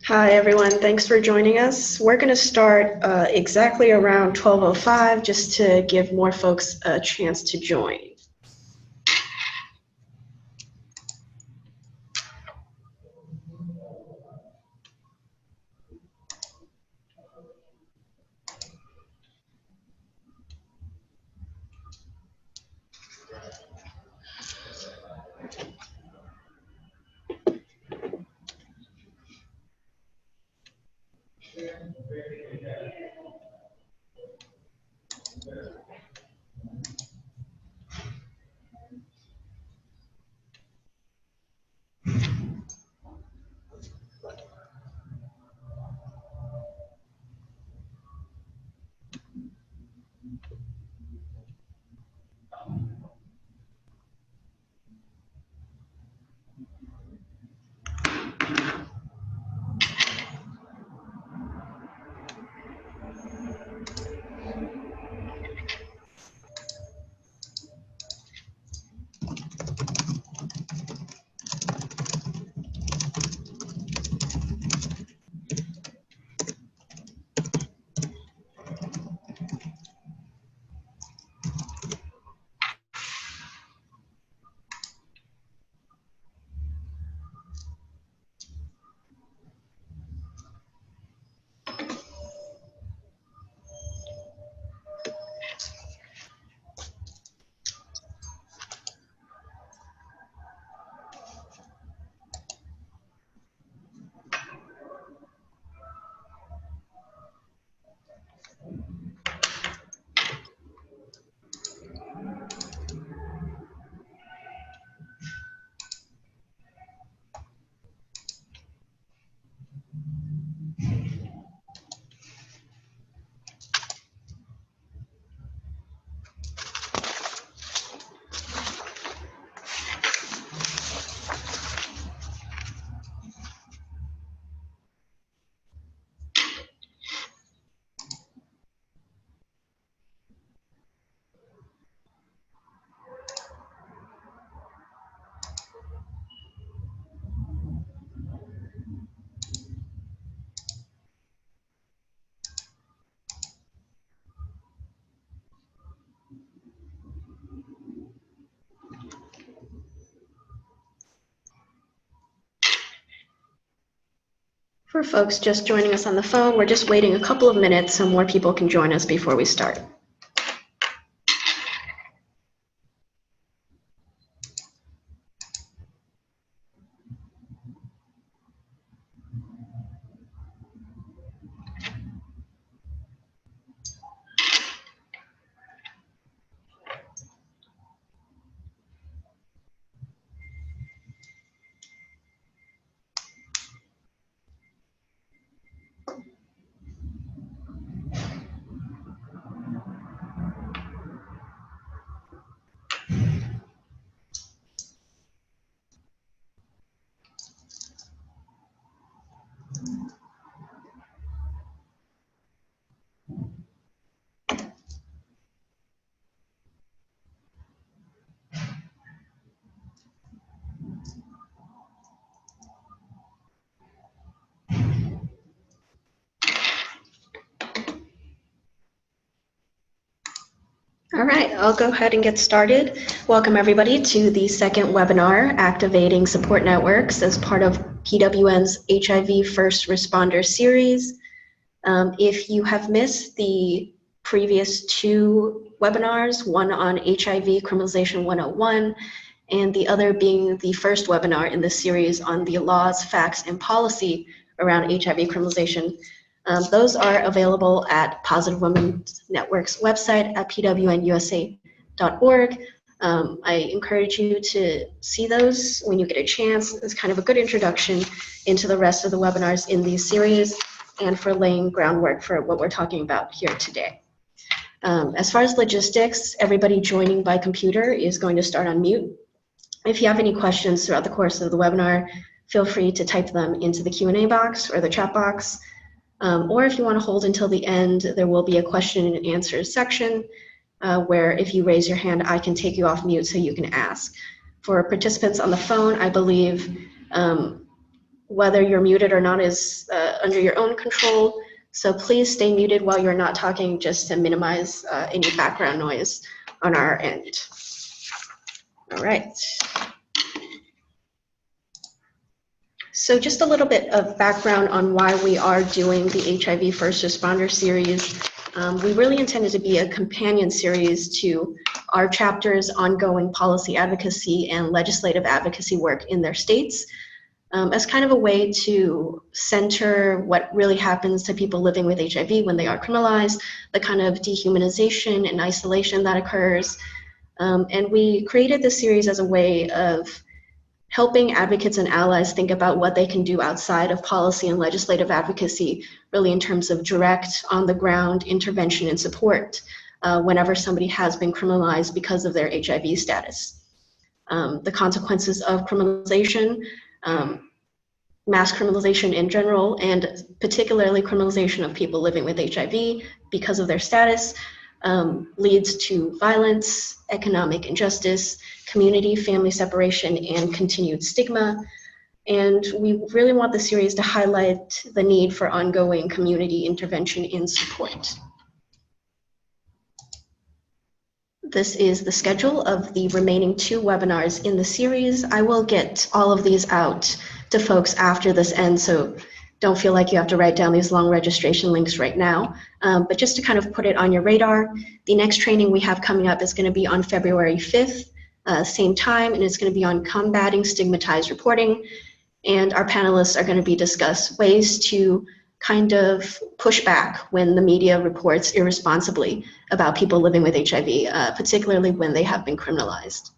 Hi, everyone. Thanks for joining us. We're going to start exactly around 12:05 just to give more folks a chance to join. For folks just joining us on the phone, we're just waiting a couple of minutes so more people can join us before we start. All right, I'll go ahead and get started. Welcome everybody to the second webinar, Activating Support Networks, as part of PWN's HIV First Responders series. If you have missed the previous two webinars, one on HIV Criminalization 101, and the other being the first webinar in this series on the laws, facts, and policy around HIV criminalization, those are available at Positive Women's Network's website at pwnusa.org. I encourage you to see those when you get a chance. It's kind of a good introduction into the rest of the webinars in these series and for laying groundwork for what we're talking about here today. As far as logistics, everybody joining by computer is going to start on mute. If you have any questions throughout the course of the webinar, feel free to type them into the Q&A box or the chat box. Or if you want to hold until the end, there will be a question and answer section where if you raise your hand, I can take you off mute so you can ask. For participants on the phone, I believe whether you're muted or not is under your own control. So please stay muted while you're not talking, just to minimize any background noise on our end. All right. So just a little bit of background on why we are doing the HIV First Responder series. We really intended to be a companion series to our chapter's ongoing policy advocacy and legislative advocacy work in their states, as kind of a way to center what really happens to people living with HIV when they are criminalized, the kind of dehumanization and isolation that occurs. And we created this series as a way of helping advocates and allies think about what they can do outside of policy and legislative advocacy, really in terms of direct, on-the-ground intervention and support whenever somebody has been criminalized because of their HIV status. The consequences of criminalization, mass criminalization in general, and particularly criminalization of people living with HIV because of their status, leads to violence, economic injustice, community, family separation, and continued stigma. And we really want the series to highlight the need for ongoing community intervention and support. This is the schedule of the remaining 2 webinars in the series. I will get all of these out to folks after this ends, so don't feel like you have to write down these long registration links right now. But just to kind of put it on your radar, the next training we have coming up is going to be on February 5th, same time, and it's going to be on combating stigmatized reporting. And our panelists are going to be discuss ways to kind of push back when the media reports irresponsibly about people living with HIV, particularly when they have been criminalized.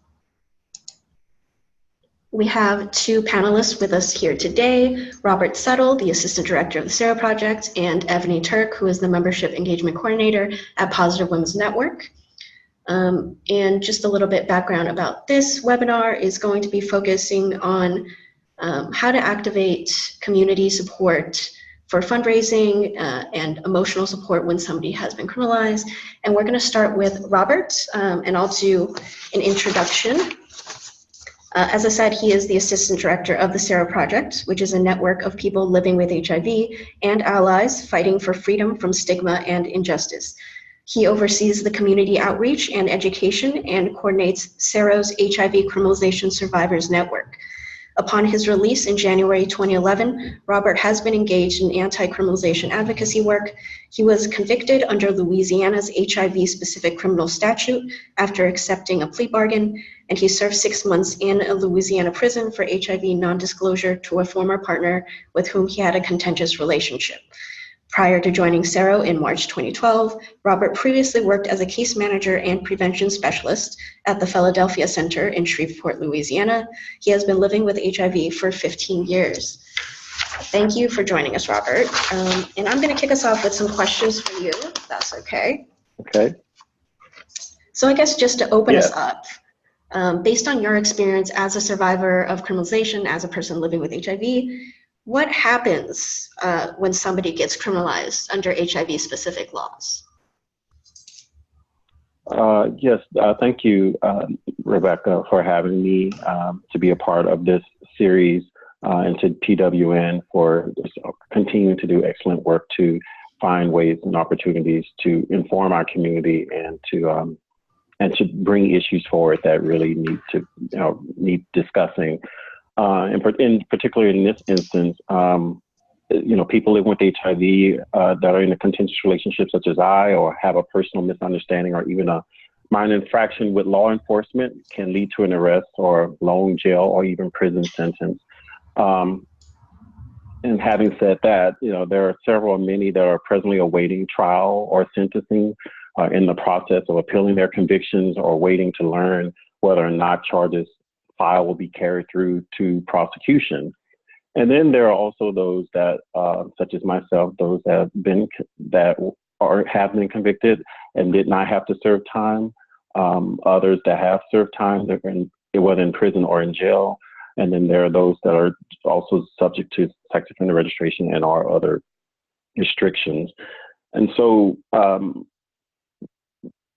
We have 2 panelists with us here today, Robert Settle, the Assistant Director of the SARA Project, and Evany Turn, who is the Membership Engagement Coordinator at Positive Women's Network. And just a little bit background about this webinar is going to be focusing on how to activate community support for fundraising and emotional support when somebody has been criminalized. And we're going to start with Robert, and I'll do an introduction. As I said, he is the Assistant Director of the SARA Project, which is a network of people living with HIV and allies fighting for freedom from stigma and injustice. He oversees the community outreach and education and coordinates SARA's HIV Criminalization Survivors Network. Upon his release in January 2011, Robert has been engaged in anti-criminalization advocacy work. He was convicted under Louisiana's HIV-specific criminal statute after accepting a plea bargain, and he served 6 months in a Louisiana prison for HIV non-disclosure to a former partner with whom he had a contentious relationship. Prior to joining SARA in March 2012, Robert previously worked as a case manager and prevention specialist at the Philadelphia Center in Shreveport, Louisiana. He has been living with HIV for 15 years. Thank you for joining us, Robert. And I'm going to kick us off with some questions for you, if that's okay. Okay. So I guess just to open us up, based on your experience as a survivor of criminalization, as a person living with HIV, what happens when somebody gets criminalized under HIV-specific laws? Yes, thank you, Rebecca, for having me to be a part of this series, and to PWN for continuing to do excellent work to find ways and opportunities to inform our community and to bring issues forward that really need discussing. In particular, in this instance, people living with HIV that are in a contentious relationship, such as I, or have a personal misunderstanding, or even a minor infraction with law enforcement, can lead to an arrest or long jail or even prison sentence. And having said that, there are many that are presently awaiting trial or sentencing, in the process of appealing their convictions or waiting to learn whether or not charges file will be carried through to prosecution. And then there are also those that, such as myself, those that have been convicted and did not have to serve time. Others that have served time, whether in prison or in jail. And then there are those that are also subject to sex offender registration and our other restrictions. And so,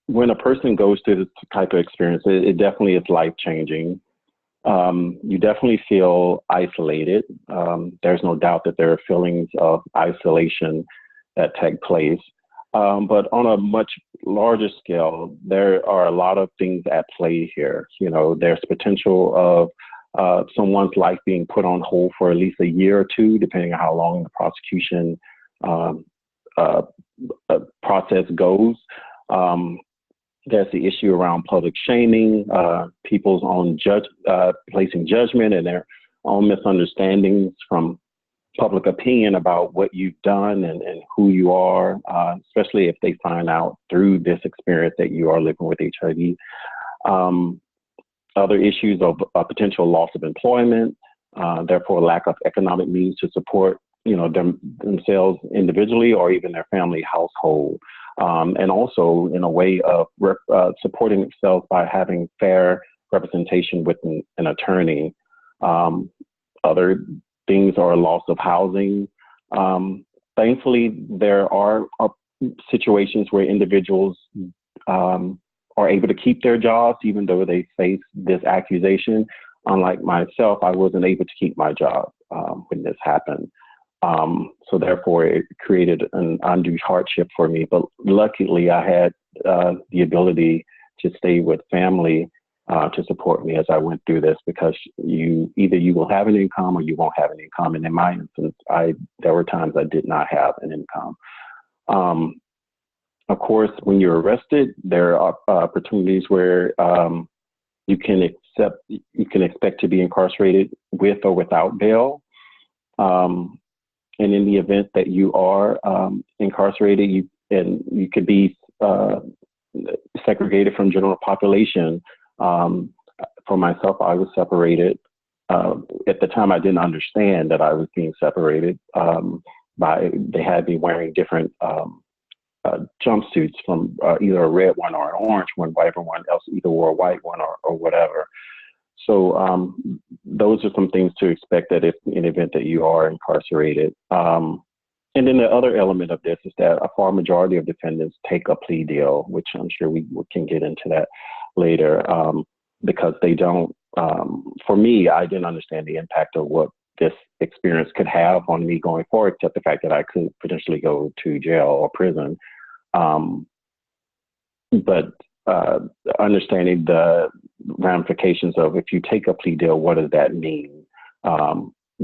when a person goes through this type of experience, it definitely is life-changing. You definitely feel isolated. There's no doubt that there are feelings of isolation that take place. But on a much larger scale, there are a lot of things at play here. You know, there's potential of someone's life being put on hold for at least a year or two, depending on how long the prosecution process goes. There's the issue around public shaming, people's own placing judgment and their own misunderstandings from public opinion about what you've done and who you are, especially if they find out through this experience that you are living with HIV. Other issues of potential loss of employment, therefore lack of economic means to support, you know, themselves individually or even their family household. And also in a way of supporting themselves by having fair representation with an attorney. Other things are a loss of housing. Thankfully, there are situations where individuals are able to keep their jobs even though they face this accusation. Unlike myself, I wasn't able to keep my job when this happened. So therefore, it created an undue hardship for me. But luckily, I had the ability to stay with family to support me as I went through this, because either you will have an income or you won't have an income. And in my instance, there were times I did not have an income. Of course, when you're arrested, there are opportunities where you can expect to be incarcerated with or without bail. And in the event that you are incarcerated, you could be segregated from general population. For myself, I was separated. At the time, I didn't understand that I was being separated. They had me wearing different jumpsuits, from either a red one or an orange one, while everyone else either wore a white one or whatever. So those are some things to expect that if in the event that you are incarcerated. And then the other element of this is that a far majority of defendants take a plea deal, which I'm sure we can get into that later, because they don't, for me, I didn't understand the impact of what this experience could have on me going forward, except the fact that I could potentially go to jail or prison. But understanding the ramifications of if you take a plea deal, what does that mean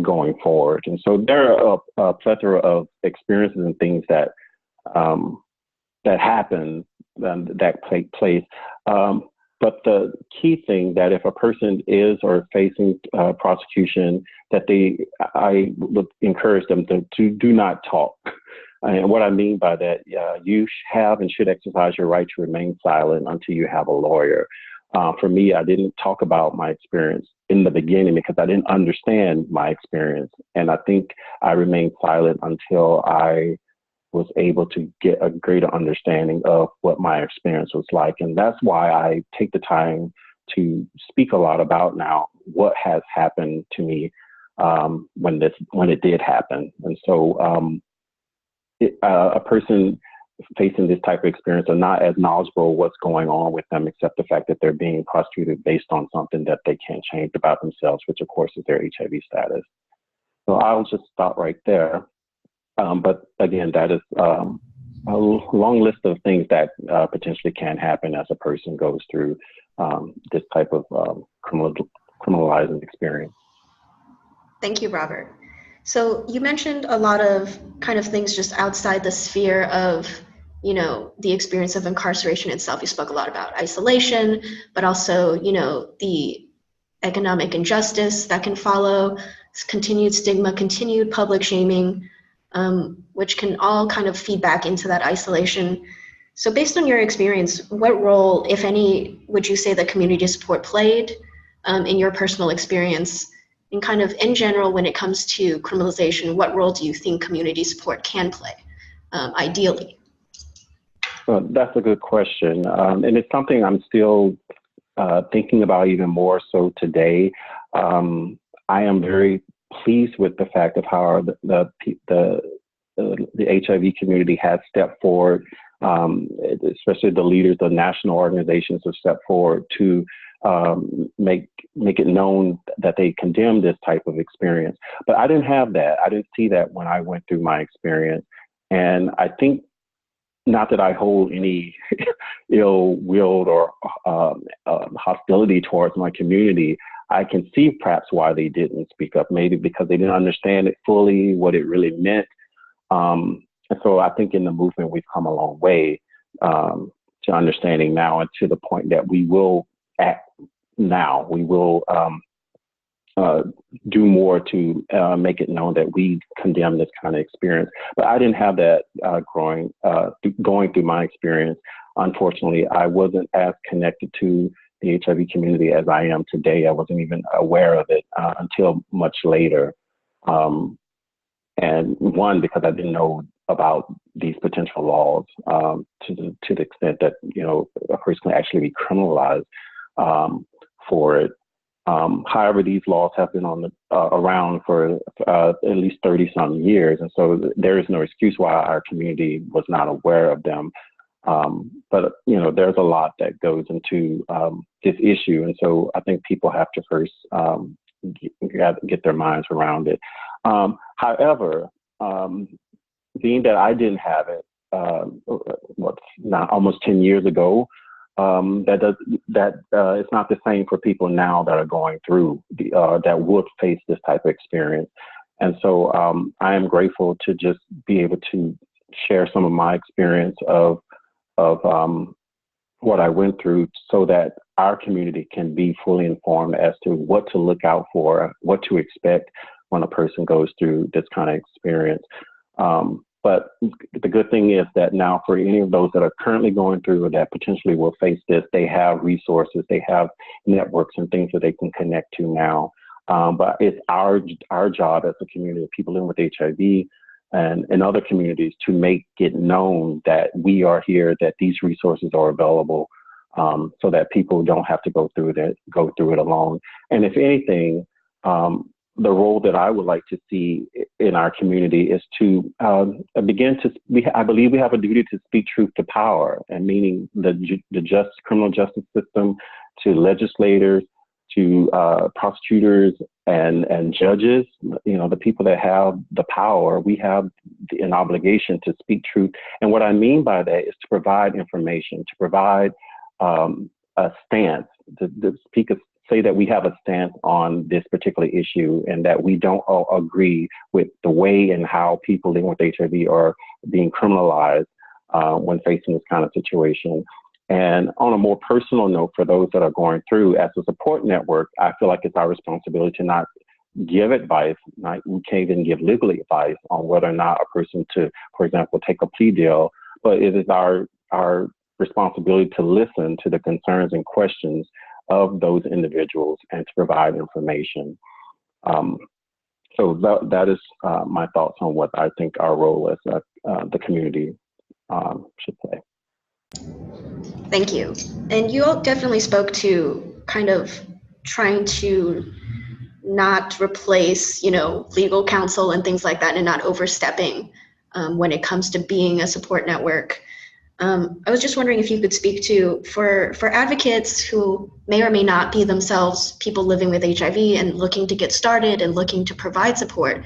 going forward? And so there are a plethora of experiences and things that happen that take place. But the key thing that if a person is or facing prosecution, that I would encourage them to do not talk. And what I mean by that, you have and should exercise your right to remain silent until you have a lawyer. For me, I didn't talk about my experience in the beginning because I didn't understand my experience. And I think I remained silent until I was able to get a greater understanding of what my experience was like. And that's why I take the time to speak a lot about now what has happened to me when it did happen. And so a person facing this type of experience are not as knowledgeable what's going on with them, except the fact that they're being prosecuted based on something that they can't change about themselves, which of course is their HIV status. So I'll just stop right there. But again, that is a long list of things that potentially can happen as a person goes through this type of criminalizing experience. Thank you, Robert. So you mentioned a lot of kind of things just outside the sphere of, you know, the experience of incarceration itself. You spoke a lot about isolation, but also, you know, the economic injustice that can follow, continued stigma, continued public shaming, which can all kind of feed back into that isolation. So based on your experience, what role, if any, would you say that community support played in your personal experience? And kind of in general, when it comes to criminalization, what role do you think community support can play, ideally? Well, that's a good question. And it's something I'm still thinking about even more so today. I am very pleased with the fact of how the HIV community has stepped forward, especially the leaders of national organizations have stepped forward to make it known that they condemn this type of experience. But I didn't have that. I didn't see that when I went through my experience. And I think, not that I hold any ill-willed or hostility towards my community, I can see perhaps why they didn't speak up, maybe because they didn't understand it fully, what it really meant. And so I think in the movement, we've come a long way to understanding now, and to the point that we will act now. We will do more to make it known that we condemn this kind of experience. But I didn't have that going through my experience. Unfortunately, I wasn't as connected to the HIV community as I am today. I wasn't even aware of it until much later. And one, because I didn't know about these potential laws to the extent that, a person can actually be criminalized for it. However, these laws have been around for at least 30-some years, and so there is no excuse why our community was not aware of them. But there's a lot that goes into this issue, and so I think people have to first get their minds around it. However, being that I didn't have it, almost 10 years ago, it's not the same for people now that are going through that would face this type of experience. And so I am grateful to just be able to share some of my experience of what I went through, so that our community can be fully informed as to what to look out for, what to expect when a person goes through this kind of experience. But the good thing is that now, for any of those that are currently going through or that potentially will face this, they have resources, they have networks and things that they can connect to now. But it's our job as a community of people living with HIV and other communities to make it known that we are here, that these resources are available, so that people don't have to go through it alone. And if anything, the role that I would like to see in our community is to I believe we have a duty to speak truth to power, and meaning the criminal justice system, to legislators, to prosecutors and judges, the people that have the power. We have an obligation to speak truth. And what I mean by that is to provide information, to provide a stance, to say that we have a stance on this particular issue, and that we don't all agree with the way and how people living with HIV are being criminalized when facing this kind of situation. And on a more personal note, for those that are going through, as a support network, I feel like it's our responsibility to not give advice. We can't even give legal advice on whether or not a person to, for example, take a plea deal, but it is our responsibility to listen to the concerns and questions of those individuals and to provide information. So that is my thoughts on what I think our role as the community should play. Thank you. And you all definitely spoke to kind of trying to not replace, legal counsel and things like that, and not overstepping when it comes to being a support network. I was just wondering if you could speak to, for advocates who may or may not be themselves people living with HIV and looking to get started and looking to provide support,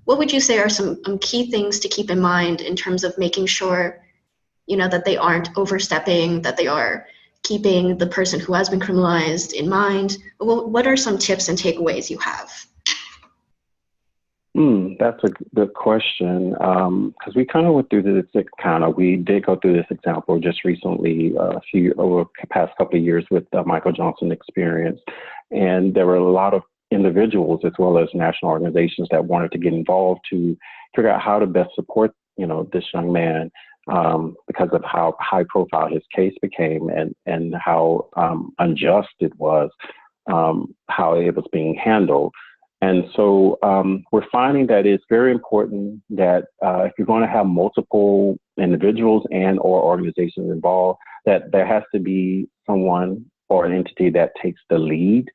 what would you say are some key things to keep in mind in terms of making sure, that they aren't overstepping, that they are keeping the person who has been criminalized in mind? What are some tips and takeaways you have? That's a good question, because we kind of went through this we did go through this example just recently, over the past couple of years with the Michael Johnson experience. And there were a lot of individuals as well as national organizations that wanted to get involved to figure out how to best support, this young man, because of how high profile his case became and how unjust it was, how it was being handled. And so we're finding that it's very important that if you're going to have multiple individuals and or organizations involved, that there has to be someone or an entity that takes the lead,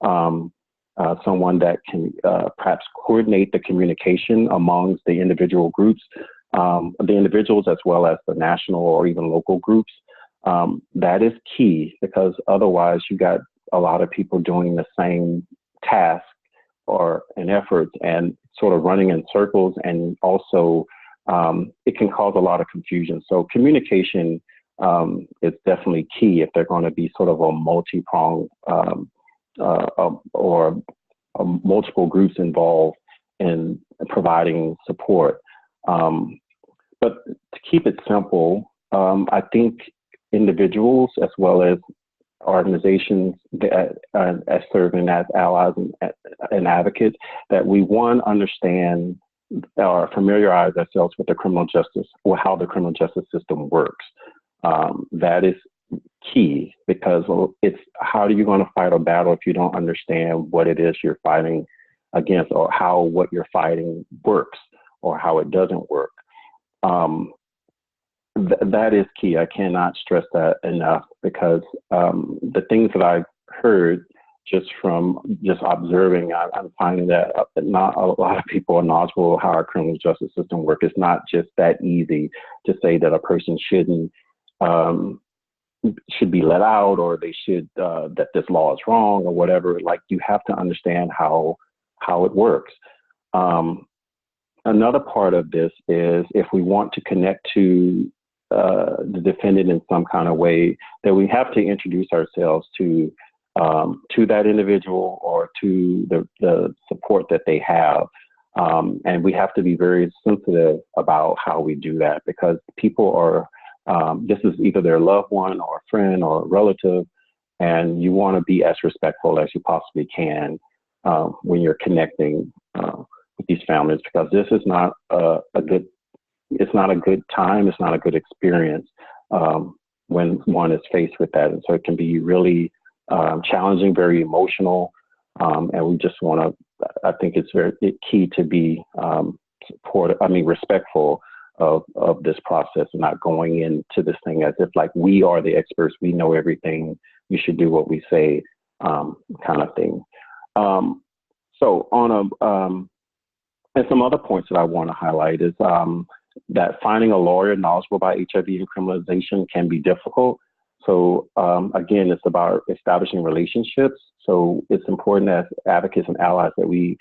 someone that can perhaps coordinate the communication amongst the individual groups, the individuals as well as the national or even local groups. That is key, because otherwise you got a lot of people doing the same task or an effort and sort of running in circles, and also it can cause a lot of confusion. So communication is definitely key if they're going to be sort of a multi-pronged or multiple groups involved in providing support. But to keep it simple, I think individuals as well as organizations that as serving as allies and advocates, that we, one, understand or familiarize ourselves with the criminal justice, or how the criminal justice system works. That is key, because it's how are you going to fight a battle if you don't understand what it is you're fighting against, or how what you're fighting works, or how it doesn't work. That is key. I cannot stress that enough, because the things that I've heard just from observing, I'm finding that not a lot of people are knowledgeable how our criminal justice system works. It's not just that easy to say that a person should be let out, or they should that this law is wrong, or whatever. Like, you have to understand how it works. Another part of this is, if we want to connect to the defendant in some kind of way, that we have to introduce ourselves to that individual, or to the support that they have. And we have to be very sensitive about how we do that, because people are, this is either their loved one or a friend or a relative, and you want to be as respectful as you possibly can when you're connecting with these families, because this is not it's not a good time, it's not a good experience when one is faced with that. And so it can be really challenging, very emotional, and we just want to, I think it's very key to be respectful of this process, and not going into this thing as if like we are the experts, we know everything, you should do what we say, kind of thing. So on and some other points that I want to highlight is that finding a lawyer knowledgeable about HIV and criminalization can be difficult. So again, it's about establishing relationships. So it's important as advocates and allies that we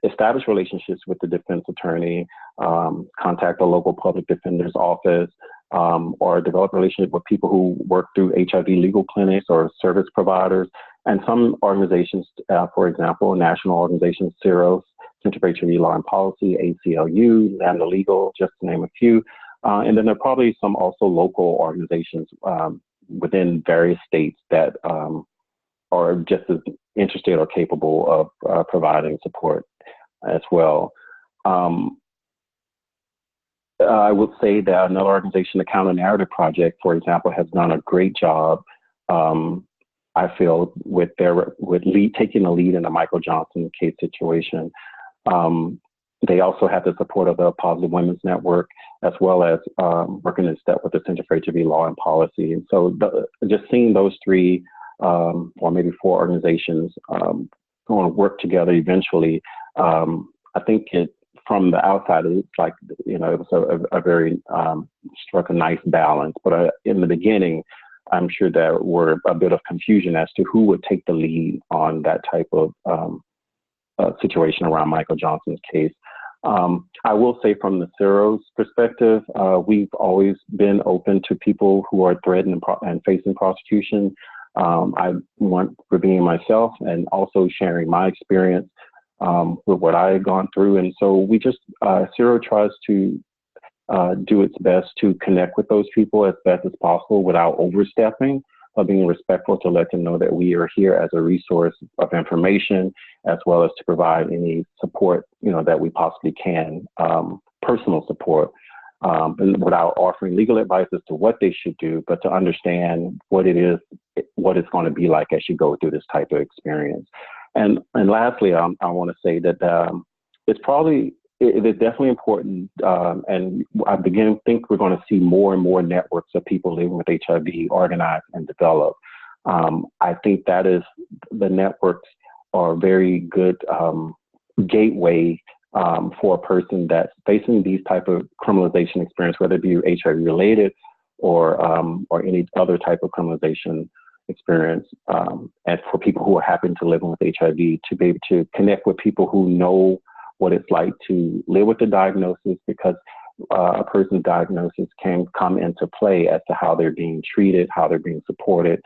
establish relationships with the defense attorney, contact a local public defender's office, or develop relationships with people who work through HIV legal clinics or service providers. And some organizations, for example, national organizations, CIROS, Center for HIV Law and Policy, ACLU, Lambda Legal, just to name a few. And then there are probably some also local organizations within various states that are just as interested or capable of providing support as well. I would say that another organization, the Counter Narrative Project, for example, has done a great job, I feel, with taking the lead in the Michael Johnson case situation. They also have the support of the Positive Women's Network, as well as working in step with the Center for HIV Law and Policy. And so just seeing those three or maybe four organizations going to work together eventually, I think from the outside, it's like, it was a very struck a nice balance. But in the beginning, I'm sure there were a bit of confusion as to who would take the lead on that type of situation around Michael Johnson's case. I will say, from the CIROS perspective, we've always been open to people who are threatened and facing prosecution. I want being myself and also sharing my experience with what I had gone through. And so we just, CIRO tries to do its best to connect with those people as best as possible without overstepping, but being respectful to let them know that we are here as a resource of information, as well as to provide any support, that we possibly can, personal support, and without offering legal advice as to what they should do, but to understand what it's going to be like as you go through this type of experience. And lastly, I want to say that it is definitely important, and I begin to think we're going to see more and more networks of people living with HIV organized and develop. I think that is, the networks are a very good gateway for a person that's facing these type of criminalization experience, whether it be HIV related or any other type of criminalization experience, and for people who are happen to living with HIV, to be able to connect with people who know what it's like to live with the diagnosis, because a person's diagnosis can come into play as to how they're being treated, how they're being supported.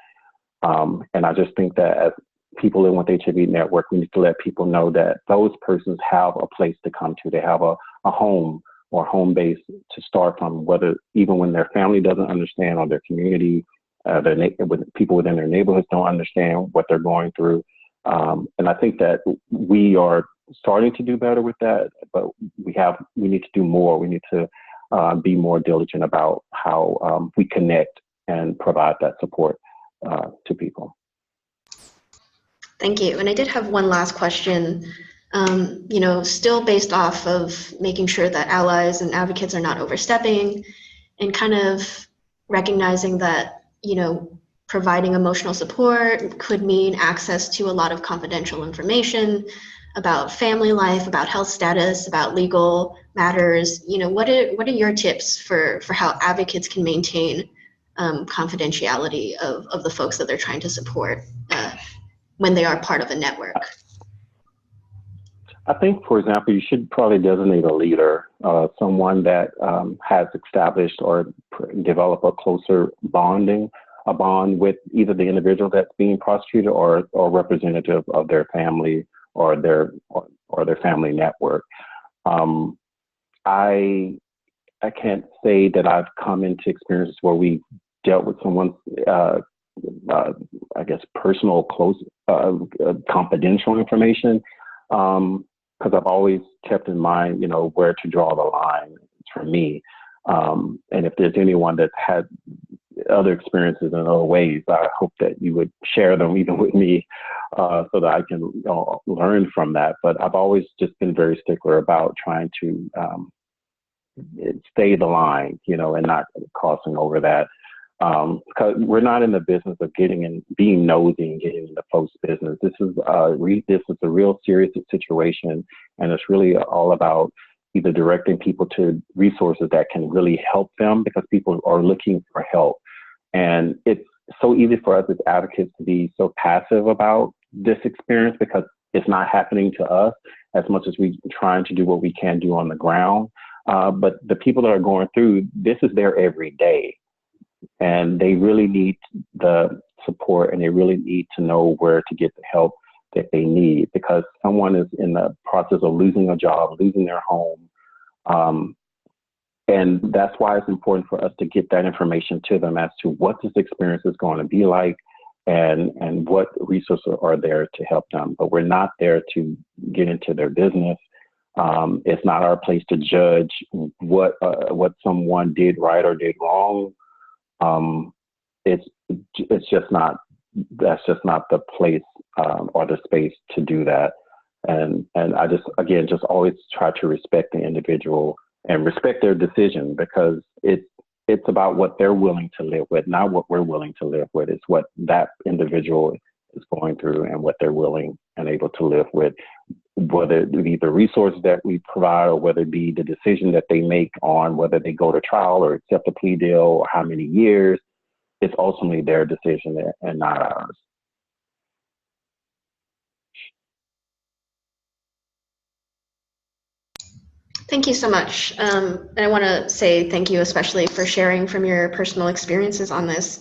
And I just think that as people living with HIV network, we need to let people know that those persons have a place to come to. They have a home or home base to start from, whether even when their family doesn't understand or their community, people within their neighborhoods don't understand what they're going through. And I think that we are starting to do better with that, but we need to do more. We need to be more diligent about how we connect and provide that support to people. Thank you. And I did have one last question, still based off of making sure that allies and advocates are not overstepping, and kind of recognizing that, providing emotional support could mean access to a lot of confidential information about family life, about health status, about legal matters. What are your tips for how advocates can maintain confidentiality of the folks that they're trying to support when they are part of a network? I think, for example, you should probably designate a leader, someone that has established or developed a closer bond with either the individual that's being prosecuted or representative of their family or their family network. I can't say that I've come into experiences where we dealt with someone's personal, close, confidential information, because I've always kept in mind, where to draw the line for me. And if there's anyone that had other experiences in other ways, I hope that you would share them even with me, so that I can learn from that. But I've always just been very stickler about trying to stay the line, and not crossing over that. Because we're not in the business of being nosy and getting into folks' business. This is a real serious situation, and it's really all about either directing people to resources that can really help them, because people are looking for help. And it's so easy for us as advocates to be so passive about this experience because it's not happening to us as much as we're trying to do what we can do on the ground. But the people that are going through, this is their every day. And they really need the support, and they really need to know where to get the help that they need, because someone is in the process of losing a job, losing their home. And that's why it's important for us to get that information to them as to what this experience is going to be like, and what resources are there to help them. But we're not there to get into their business. It's not our place to judge what someone did right or did wrong. It's just not, that's just not the place or the space to do that. And I just always try to respect the individual and respect their decision, because it's about what they're willing to live with, not what we're willing to live with. It's what that individual is going through and what they're willing and able to live with, whether it be the resources that we provide or whether it be the decision that they make on whether they go to trial or accept a plea deal or how many years. It's ultimately their decision and not ours. Thank you so much. And I want to say thank you especially for sharing from your personal experiences on this.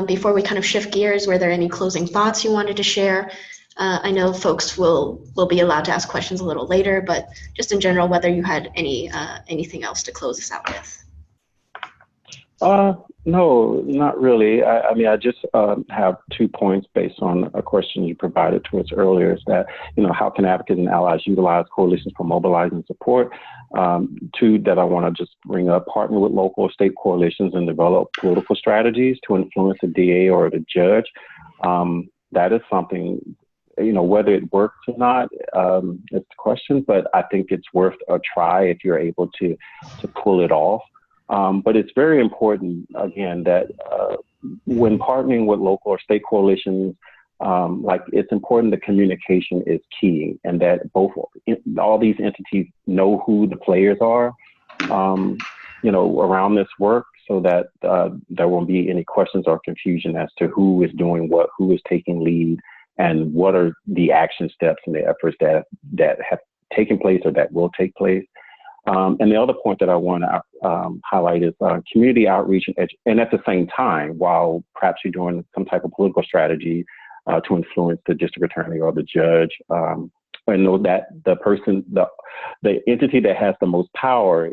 Before we kind of shift gears, were there any closing thoughts you wanted to share? I know folks will be allowed to ask questions a little later, but just in general, whether you had anything else to close us out with. No, not really. I mean, I just have 2 points based on a question you provided to us earlier, is that, how can advocates and allies utilize coalitions for mobilizing support? 2 that I want to just bring up: partner with local or state coalitions and develop political strategies to influence the DA or the judge. That is something, whether it works or not, it's the question, but I think it's worth a try if you're able to pull it off. But it's very important, again, that when partnering with local or state coalitions, it's important that communication is key, and that all these entities know who the players are, around this work, so that there won't be any questions or confusion as to who is doing what, who is taking lead, and what are the action steps and the efforts that have taken place or that will take place. And the other point that I want to highlight is community outreach, and at the same time, while perhaps you're doing some type of political strategy to influence the district attorney or the judge, I know that the entity that has the most power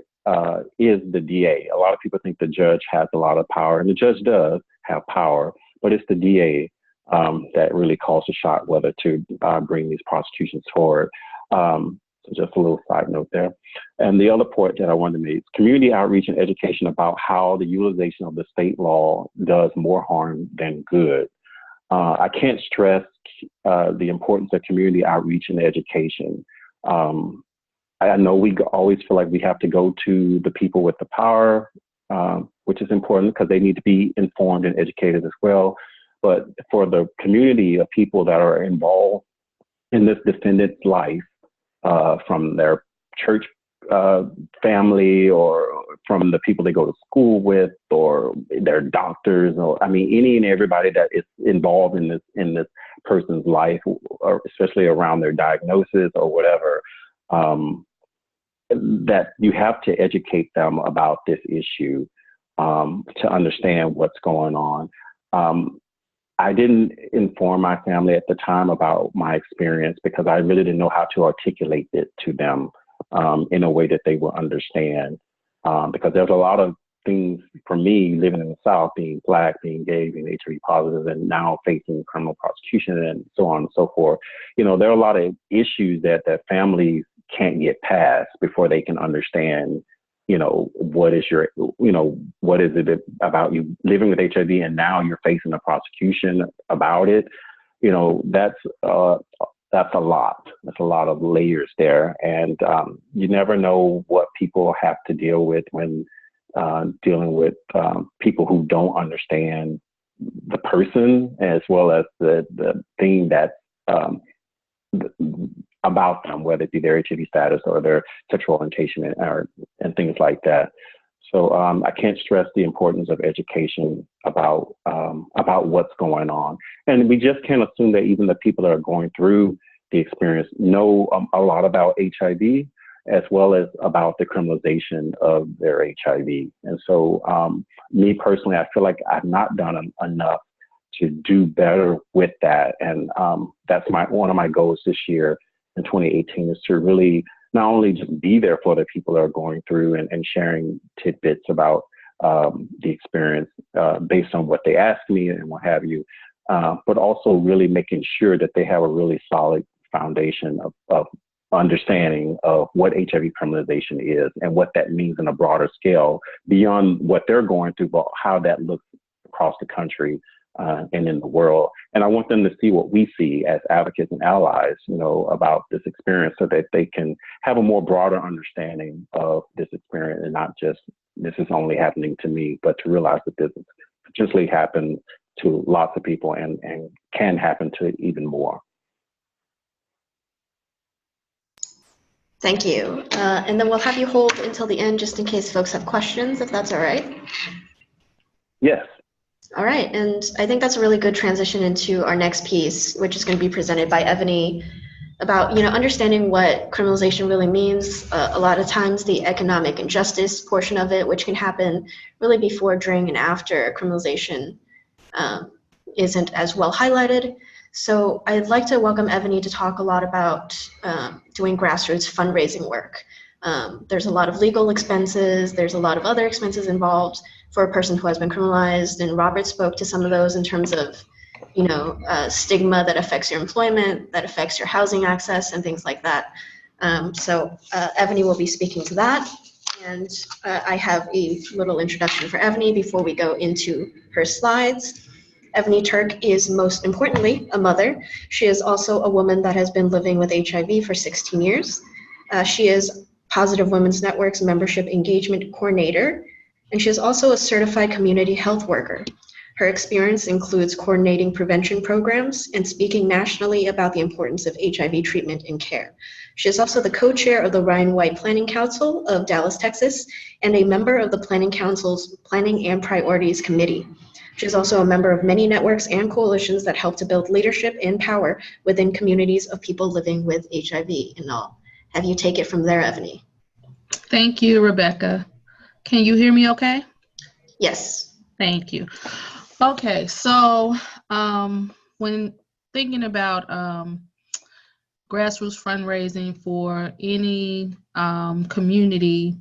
is the DA. A lot of people think the judge has a lot of power, and the judge does have power, but it's the DA that really calls the shot whether to bring these prosecutions forward. So just a little side note there. And the other point that I wanted to make is community outreach and education about how the utilization of the state law does more harm than good. I can't stress the importance of community outreach and education. I know we always feel like we have to go to the people with the power, which is important because they need to be informed and educated as well. But for the community of people that are involved in this defendant's life, from their church family, or from the people they go to school with, or their doctors, or I mean any and everybody that is involved in this person's life, or especially around their diagnosis or whatever, that you have to educate them about this issue to understand what's going on. I didn't inform my family at the time about my experience because I really didn't know how to articulate it to them in a way that they will understand. Because there's a lot of things for me living in the South, being Black, being gay, being HIV positive, and now facing criminal prosecution and so on and so forth. You know, there are a lot of issues that families can't get past before they can understand, you know, what is it about you living with HIV and now you're facing a prosecution about it. You know, that's a lot. That's a lot of layers there. And you never know what people have to deal with when dealing with people who don't understand the person as well as the thing that about them, whether it be their HIV status or their sexual orientation and things like that. So I can't stress the importance of education about what's going on. And we just can't assume that even the people that are going through the experience know a lot about HIV as well as about the criminalization of their HIV. And so me personally, I feel like I've not done enough to do better with that. And that's one of my goals this year in 2018 is to really not only just be there for the people that are going through and sharing tidbits about the experience based on what they ask me and what have you, but also really making sure that they have a really solid foundation of understanding of what HIV criminalization is and what that means on a broader scale beyond what they're going through, but how that looks across the country and in the world. And I want them to see what we see as advocates and allies, you know, about this experience so that they can have a more broader understanding of this experience and not just, this is only happening to me, but to realize that this potentially happen to lots of people and can happen to even more. Thank you. And then we'll have you hold until the end just in case folks have questions, if that's all right. Yes. All right, and I think that's a really good transition into our next piece, which is going to be presented by Evany, about, you know, understanding what criminalization really means. A lot of times the economic injustice portion of it, which can happen really before, during, and after criminalization, isn't as well highlighted. So I'd like to welcome Evany to talk a lot about doing grassroots fundraising work. There's a lot of legal expenses, there's a lot of other expenses involved for a person who has been criminalized, and Robert spoke to some of those in terms of, you know, stigma that affects your employment, that affects your housing access, and things like that. So Evany will be speaking to that, and I have a little introduction for Evany before we go into her slides. Evany Turn is most importantly a mother. She is also a woman that has been living with HIV for 16 years. She is Positive Women's Network's Membership Engagement Coordinator, and she is also a certified community health worker. Her experience includes coordinating prevention programs and speaking nationally about the importance of HIV treatment and care. She is also the co-chair of the Ryan White Planning Council of Dallas, Texas, and a member of the Planning Council's Planning and Priorities Committee. She is also a member of many networks and coalitions that help to build leadership and power within communities of people living with HIV and all. Have you take it from there, Evany? Thank you, Rebecca. Can you hear me okay? Yes. Thank you. Okay, so when thinking about grassroots fundraising for any community,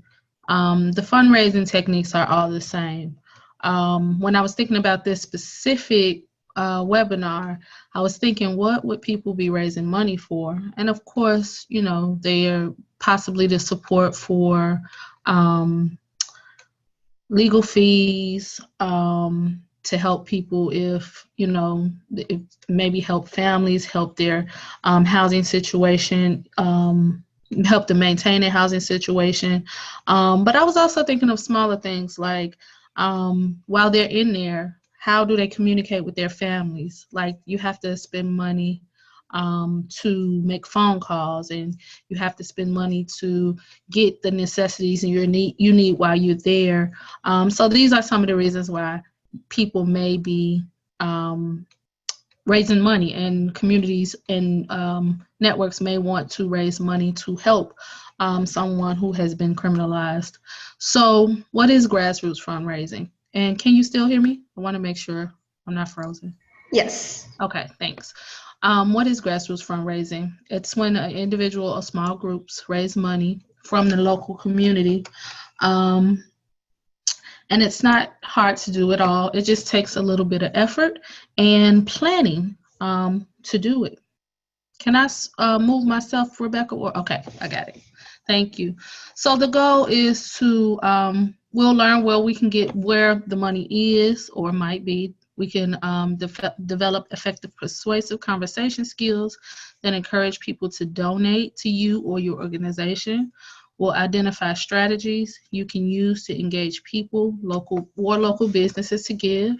the fundraising techniques are all the same. When I was thinking about this specific webinar, I was thinking, what would people be raising money for? And of course, you know, they're possibly the support for legal fees, to help people if, you know, if maybe help families, help their housing situation, help to maintain their housing situation. But I was also thinking of smaller things like while they're in there, how do they communicate with their families? Like you have to spend money to make phone calls, and you have to spend money to get the necessities and you need while you're there. So these are some of the reasons why people may be raising money, and communities and networks may want to raise money to help someone who has been criminalized. So what is grassroots fundraising? And can you still hear me? I want to make sure I'm not frozen. Yes. Okay, thanks. What is grassroots fundraising? It's when an individual or small groups raise money from the local community. And it's not hard to do at all. It just takes a little bit of effort and planning to do it. Can I move myself, Rebecca? Or okay, I got it. Thank you. So the goal is to, we'll learn where we can get where the money is or might be. We can develop effective persuasive conversation skills that encourage people to donate to you or your organization. We'll identify strategies you can use to engage people, local businesses to give.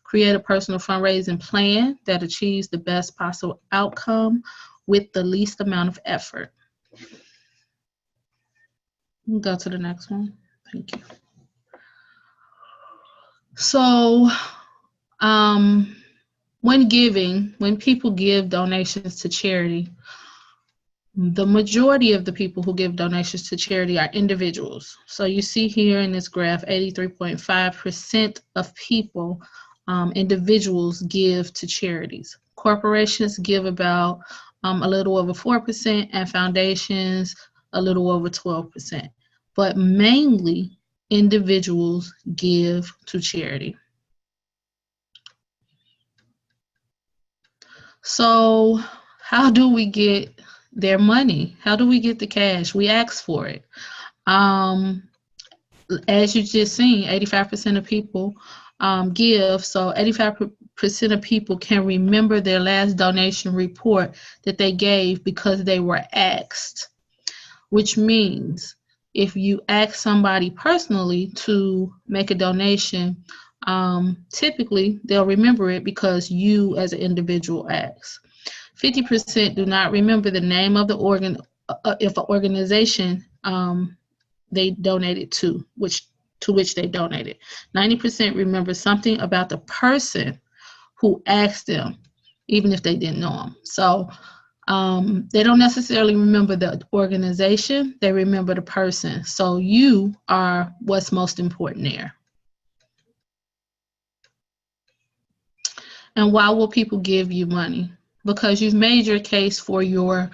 Create a personal fundraising plan that achieves the best possible outcome with the least amount of effort. We'll go to the next one. Thank you. So, when people give donations to charity, the majority of the people who give donations to charity are individuals. So you see here in this graph, 83.5% of people, individuals, give to charities. Corporations give about a little over 4%, and foundations a little over 12%. But mainly, individuals give to charity. So how do we get their money? How do we get the cash? We ask for it. As you just seen, 85% of people give, so 85% of people can remember their last donation report that they gave because they were asked, which means if you ask somebody personally to make a donation, typically they'll remember it because you as an individual asked. 50% do not remember the name of the if an organization they donated to which they donated. 90% remember something about the person who asked them, even if they didn't know them. So they don't necessarily remember the organization, they remember the person. So you are what's most important there. And why will people give you money? Because you've made your case for your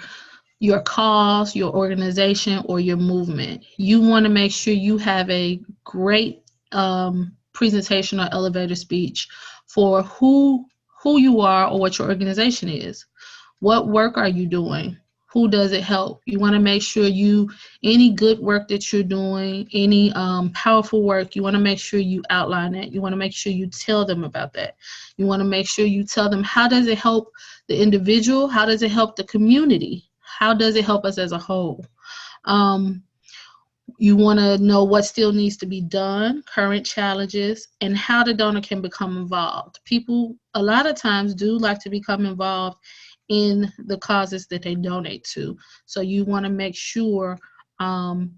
cause, your organization, or your movement. You want to make sure you have a great presentation or elevator speech for who you are or what your organization is. What work are you doing? Who does it help? You want to make sure any good work that you're doing, any powerful work, you want to make sure you outline that. You want to make sure you tell them about that. You want to make sure you tell them, how does it help the individual? How does it help the community? How does it help us as a whole? You want to know what still needs to be done, current challenges, and how the donor can become involved. People a lot of times do like to become involved in the causes that they donate to. So you want to make sure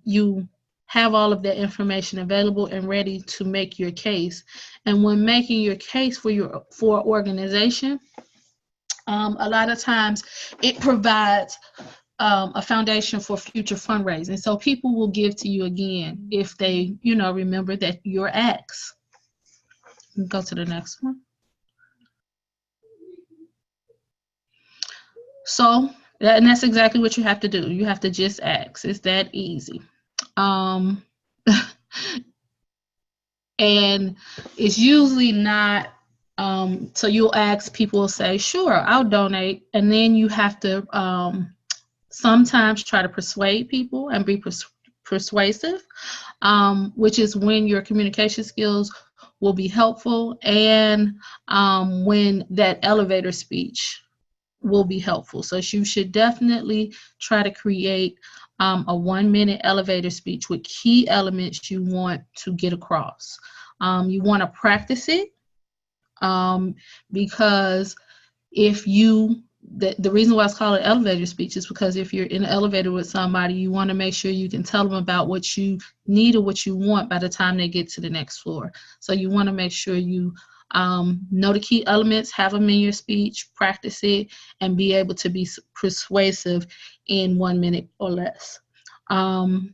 you have all of that information available and ready to make your case. And when making your case for organization, a lot of times it provides a foundation for future fundraising. So people will give to you again if they, remember that you're asked. Go to the next one. So, and that's exactly what you have to do. You have to just ask. It's that easy. And it's usually not, so you'll ask, people will say, sure, I'll donate. And then you have to sometimes try to persuade people and be persuasive, which is when your communication skills will be helpful, and when that elevator speech will be helpful. So you should definitely try to create a 1-minute elevator speech with key elements you want to get across. You want to practice it because if you, the reason why it's called an elevator speech is because if you're in an elevator with somebody, you want to make sure you can tell them about what you need or what you want by the time they get to the next floor. So you want to make sure you know the key elements, have them in your speech, practice it, and be able to be persuasive in 1 minute or less. Of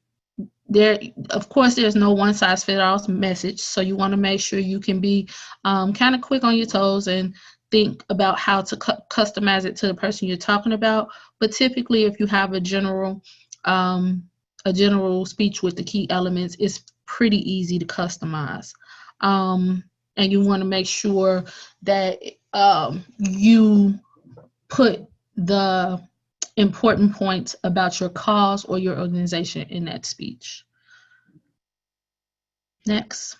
course, there's no one-size-fits-all message, so you want to make sure you can be kind of quick on your toes and think about how to customize it to the person you're talking about. But typically, if you have a general speech with the key elements, it's pretty easy to customize. And you want to make sure that you put the important points about your cause or your organization in that speech. Next.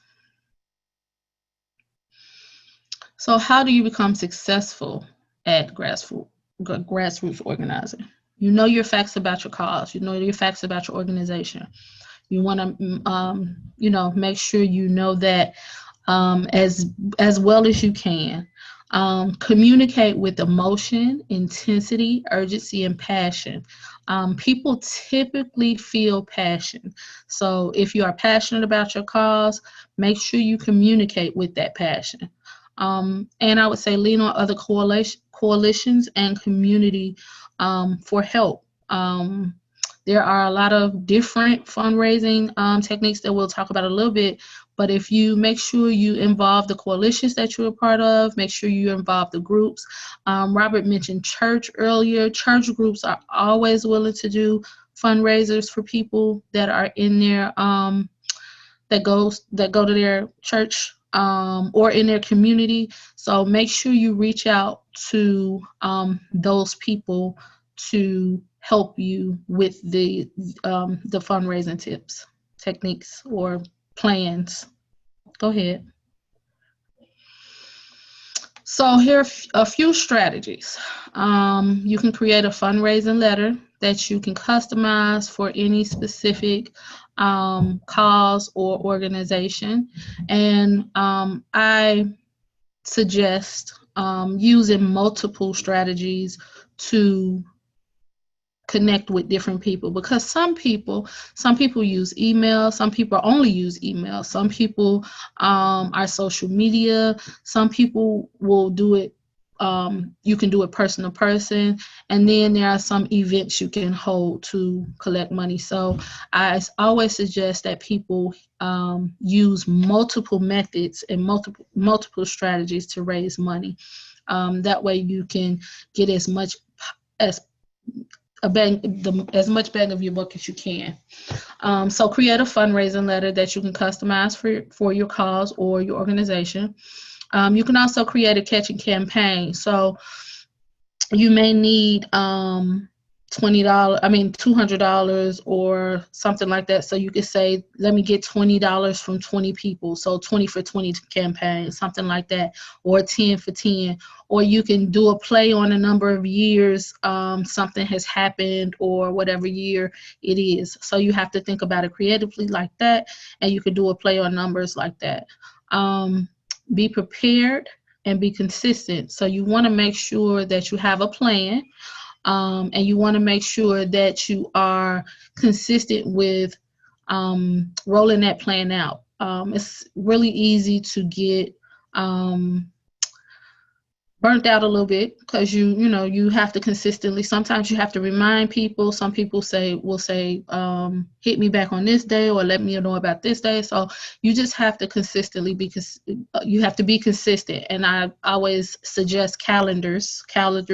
So how do you become successful at grassroots organizing? You know your facts about your cause. You know your facts about your organization. You want to, make sure you know that as well as you can. Communicate with emotion, intensity, urgency, and passion. People typically feel passion. So if you are passionate about your cause, make sure you communicate with that passion. And I would say lean on other coalitions and community for help. There are a lot of different fundraising techniques that we'll talk about a little bit, but if you make sure you involve the coalitions that you're a part of, make sure you involve the groups. Robert mentioned church earlier. Church groups are always willing to do fundraisers for people that are in their, that go to their church or in their community. So make sure you reach out to those people to help you with the fundraising tips, techniques, or plans. Go ahead. So here are a few strategies. You can create a fundraising letter that you can customize for any specific cause or organization. And I suggest using multiple strategies to connect with different people, because some people use email, some people only use email, some people are social media, some people will do it, you can do it person to person, and then there are some events you can hold to collect money. So I always suggest that people use multiple methods and multiple strategies to raise money. That way you can get as much much bang of your buck as you can. So create a fundraising letter that you can customize for your cause or your organization. You can also create a catching campaign. So you may need $200 or something like that. So you could say, let me get $20 from 20 people. So 20 for 20 campaign, something like that, or 10 for 10. Or you can do a play on a number of years, something has happened or whatever year it is. So you have to think about it creatively like that, and you can do a play on numbers like that. Be prepared and be consistent. So you want to make sure that you have a plan. And you want to make sure that you are consistent with rolling that plan out. It's really easy to get burnt out a little bit because you have to consistently. Sometimes you have to remind people. Some people will say, hit me back on this day or let me know about this day. So you just have to consistently, because you have to be consistent. And I always suggest calendar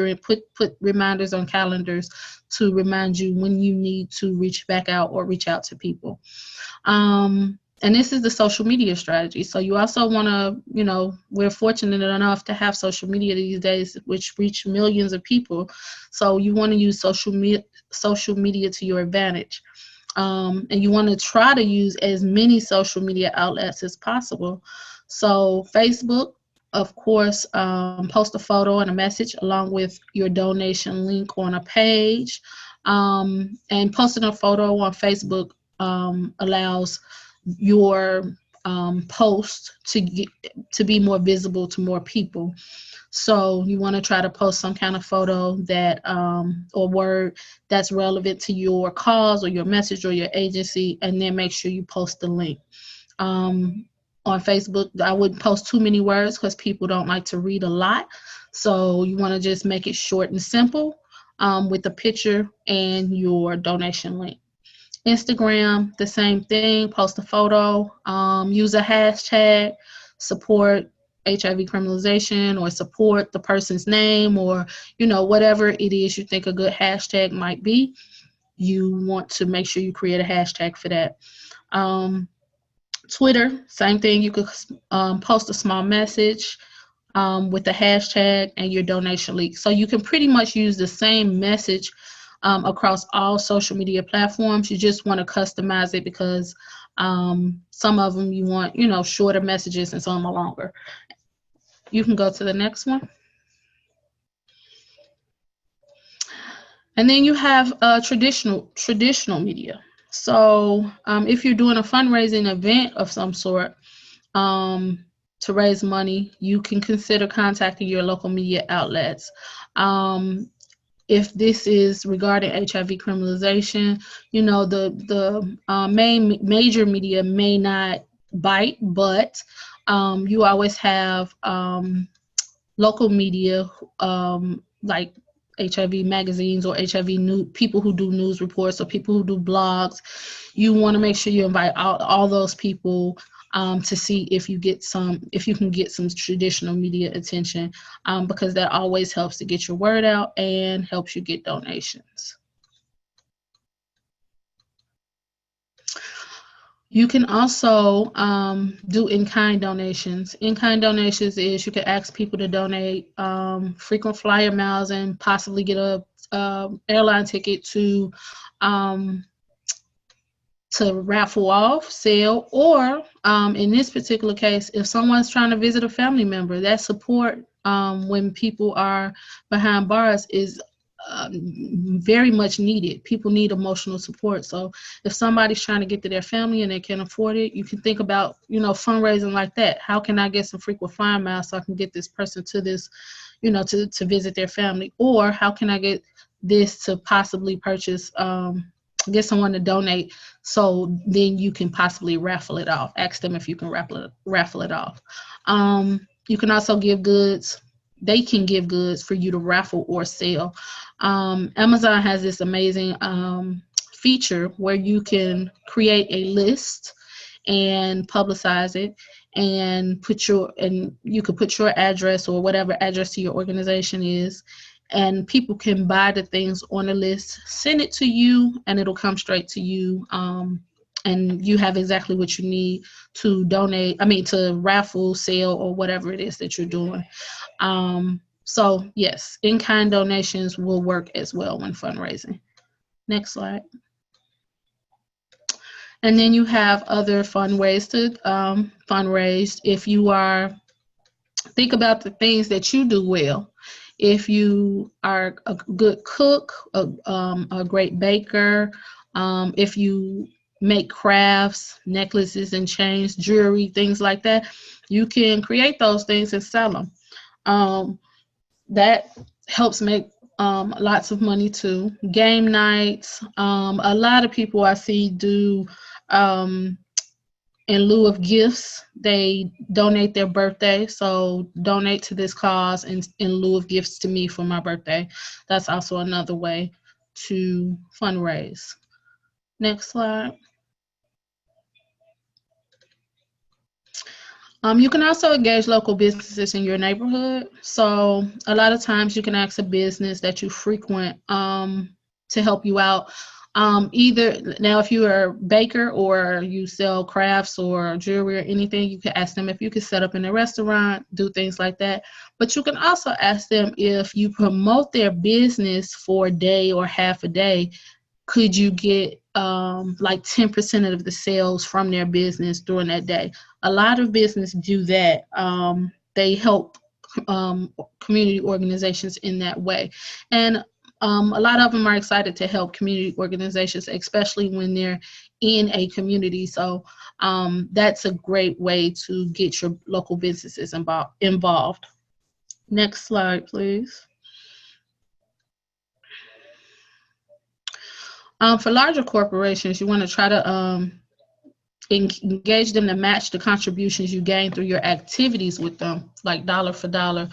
and put reminders on calendars to remind you when you need to reach back out or reach out to people. And this is the social media strategy. So you also want to, we're fortunate enough to have social media these days, which reach millions of people. So you want to use social media to your advantage. And you want to try to use as many social media outlets as possible. So Facebook, of course, post a photo and a message along with your donation link on a page. And posting a photo on Facebook allows your post to be more visible to more people. So you want to try to post some kind of photo that or word that's relevant to your cause or your message or your agency, and then make sure you post the link. On Facebook, I wouldn't post too many words because people don't like to read a lot. So you want to just make it short and simple with a picture and your donation link. Instagram, the same thing, post a photo, use a hashtag, support HIV criminalization or support the person's name, or, whatever it is you think a good hashtag might be. You want to make sure you create a hashtag for that. Twitter, same thing. You could post a small message with the hashtag and your donation link. So you can pretty much use the same message across all social media platforms. You just want to customize it because some of them you want, shorter messages and some are longer. You can go to the next one. And then you have traditional media. So if you're doing a fundraising event of some sort to raise money, you can consider contacting your local media outlets. If this is regarding HIV criminalization, the major media may not bite, but you always have local media like HIV magazines or HIV news, people who do news reports or people who do blogs. You want to make sure you invite all those people to see if you can get some traditional media attention, because that always helps to get your word out and helps you get donations. You can also do in-kind donations. In-kind donations is you can ask people to donate frequent flyer miles and possibly get a airline ticket to raffle off, sell, or in this particular case, if someone's trying to visit a family member, that support when people are behind bars is very much needed. People need emotional support. So if somebody's trying to get to their family and they can't afford it, you can think about, fundraising like that. How can I get some frequent flyer miles so I can get this person to this, to visit their family? Or how can I get this to possibly purchase, get someone to donate, so then you can possibly raffle it off. Ask them if you can raffle it off. You can also give goods. They can give goods for you to raffle or sell. Amazon has this amazing feature where you can create a list and publicize it, and you could put your address or whatever address to your organization is, and people can buy the things on the list, send it to you, and it'll come straight to you. And you have exactly what you need to to raffle, sell, or whatever it is that you're doing. So yes, in-kind donations will work as well when fundraising. Next slide. And then you have other fun ways to fundraise. If you are, think about the things that you do well. If you are a good cook, a great baker, if you make crafts, necklaces and chains, jewelry, things like that, you can create those things and sell them. That helps make lots of money too. Game nights. A lot of people I see do in lieu of gifts, they donate their birthday. So donate to this cause in lieu of gifts to me for my birthday. That's also another way to fundraise. Next slide. You can also engage local businesses in your neighborhood. So a lot of times you can ask a business that you frequent to help you out. Either now, if you are a baker or you sell crafts or jewelry or anything, you can ask them if you could set up in a restaurant, do things like that. But you can also ask them if you promote their business for a day or half a day, could you get like 10% of the sales from their business during that day? A lot of businesses do that. They help community organizations in that way. And a lot of them are excited to help community organizations, especially when they're in a community. So that's a great way to get your local businesses involved. Next slide, please. For larger corporations, you want to try to engage them to match the contributions you gain through your activities with them, like dollar for dollar.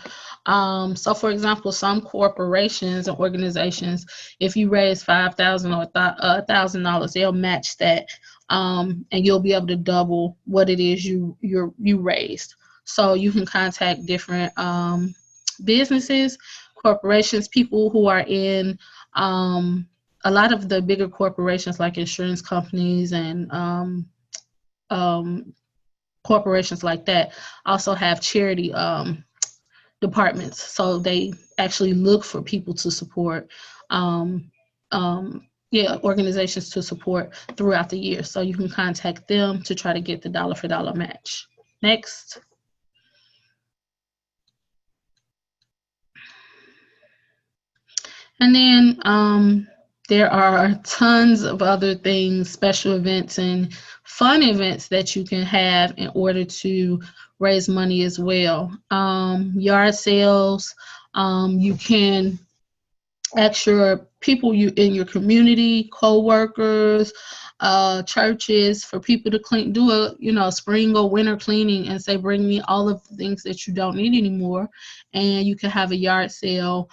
So for example, some corporations and organizations, if you raise $5,000 or $1,000, they'll match that, and you'll be able to double what it is you raised. So you can contact different businesses, corporations, people who are in a lot of the bigger corporations like insurance companies and corporations like that also have charity departments. So they actually look for people to support, organizations to support throughout the year. So you can contact them to try to get the dollar for dollar match. Next. And then there are tons of other things, special events and fun events that you can have in order to raise money as well. Yard sales, you can ask your people in your community, co-workers, churches, for people to do a spring or winter cleaning and say, bring me all of the things that you don't need anymore. And you can have a yard sale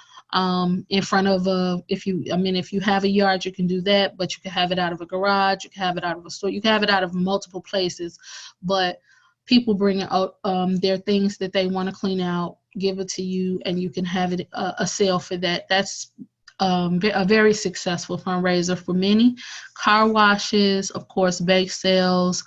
in front of if you have a yard, you can do that, but you can have it out of a garage, you can have it out of a store, you can have it out of multiple places. But people bring out their things that they want to clean out, give it to you, and you can have it a sale for that. That's a very successful fundraiser for many. Car washes, of course, bake sales,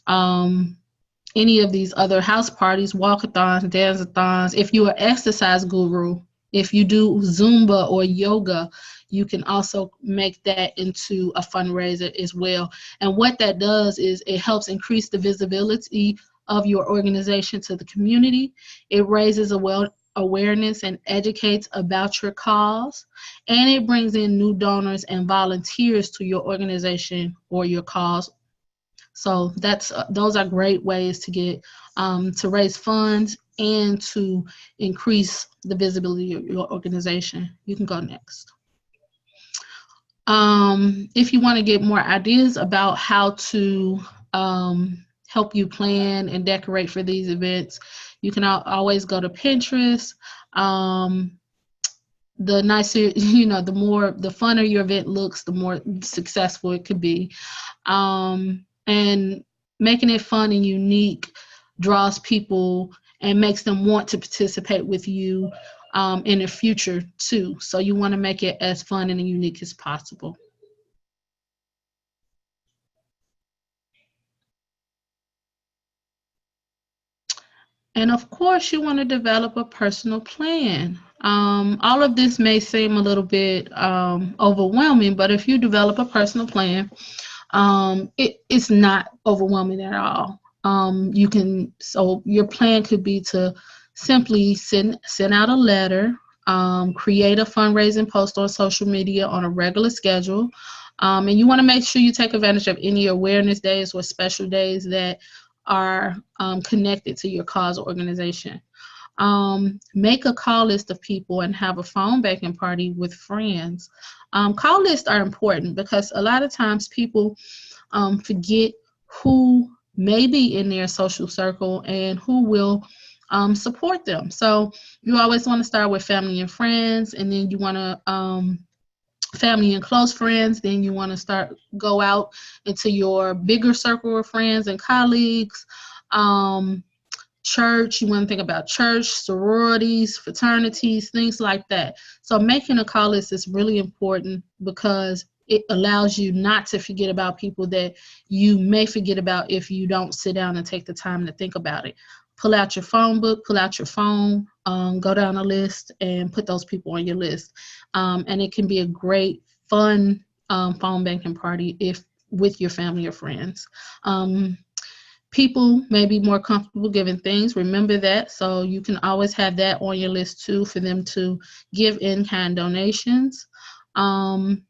any of these other house parties, walkathons, dance-a-thons. If you're an exercise guru, if you do Zumba or yoga, you can also make that into a fundraiser as well. And what that does is it helps increase the visibility of your organization to the community. It raises awareness and educates about your cause, and it brings in new donors and volunteers to your organization or your cause. So those are great ways to get to raise funds and to increase the visibility of your organization. You can go next. If you want to get more ideas about how to help you plan and decorate for these events, you can always go to Pinterest. The nicer, the funner your event looks, the more successful it could be. And making it fun and unique draws people and makes them want to participate with you in the future too. So you want to make it as fun and unique as possible. And of course, you want to develop a personal plan. All of this may seem a little bit overwhelming, but if you develop a personal plan, it's not overwhelming at all. So your plan could be to simply send out a letter, create a fundraising post on social media on a regular schedule. And you want to make sure you take advantage of any awareness days or special days that are connected to your cause or organization. Make a call list of people and have a phone banking party with friends. Call lists are important because a lot of times people forget who may be in their social circle and who will support them. So you always want to start with family and friends, and then you want to family and close friends, then you want to go out into your bigger circle of friends and colleagues. Church, you want to think about church, sororities, fraternities, things like that. So making a call list is really important because it allows you not to forget about people that you may forget about if you don't sit down and take the time to think about it. Pull out your phone book, pull out your phone, go down a list and put those people on your list. And it can be a great, fun phone banking party with your family or friends. People may be more comfortable giving things. Remember that. So you can always have that on your list too for them to give in-kind donations. And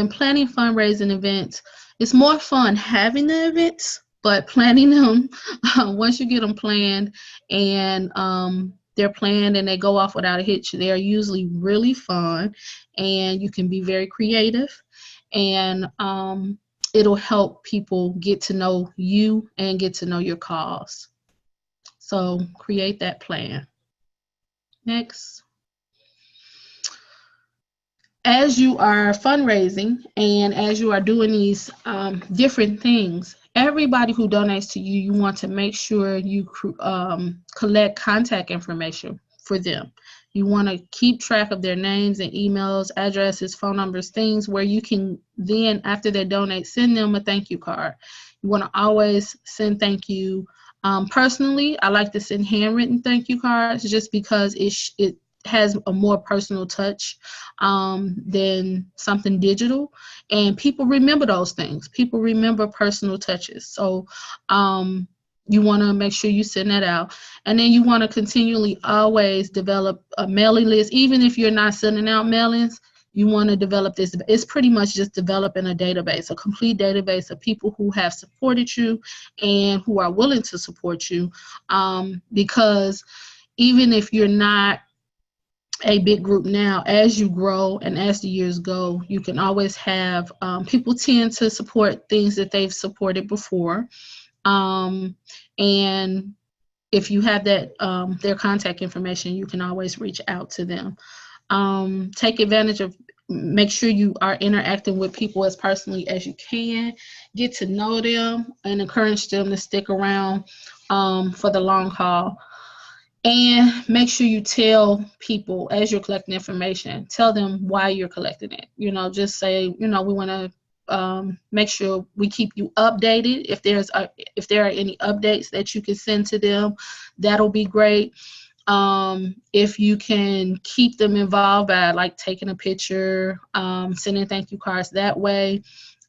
planning fundraising events. It's more fun having the events, but planning them, once you get them planned and they're planned and they go off without a hitch, they're usually really fun and you can be very creative. And it'll help people get to know you and get to know your cause. So create that plan. Next. As you are fundraising and as you are doing these different things, everybody who donates to you, you want to make sure you collect contact information for them. You want to keep track of their names and emails, addresses, phone numbers, things where you can then, after they donate, send them a thank you card. You want to always send thank you. Personally, I like to send handwritten thank you cards just because it has a more personal touch than something digital. And people remember those things. People remember personal touches. So you want to make sure you send that out. And then you want to continually always develop a mailing list. Even if you're not sending out mailings, you want to develop this. It's pretty much just developing a database, a complete database of people who have supported you and who are willing to support you. Because even if you're not a big group now, as you grow and as the years go, you can always have people tend to support things that they've supported before. And if you have that their contact information, you can always reach out to them. Take advantage of, make sure you are interacting with people as personally as you can. Get to know them and encourage them to stick around for the long haul. And make sure you tell people as you're collecting information, tell them why you're collecting it. You know, just say, you know, we want to make sure we keep you updated. If there are any updates that you can send to them, that'll be great. If you can keep them involved by like taking a picture, sending thank you cards that way.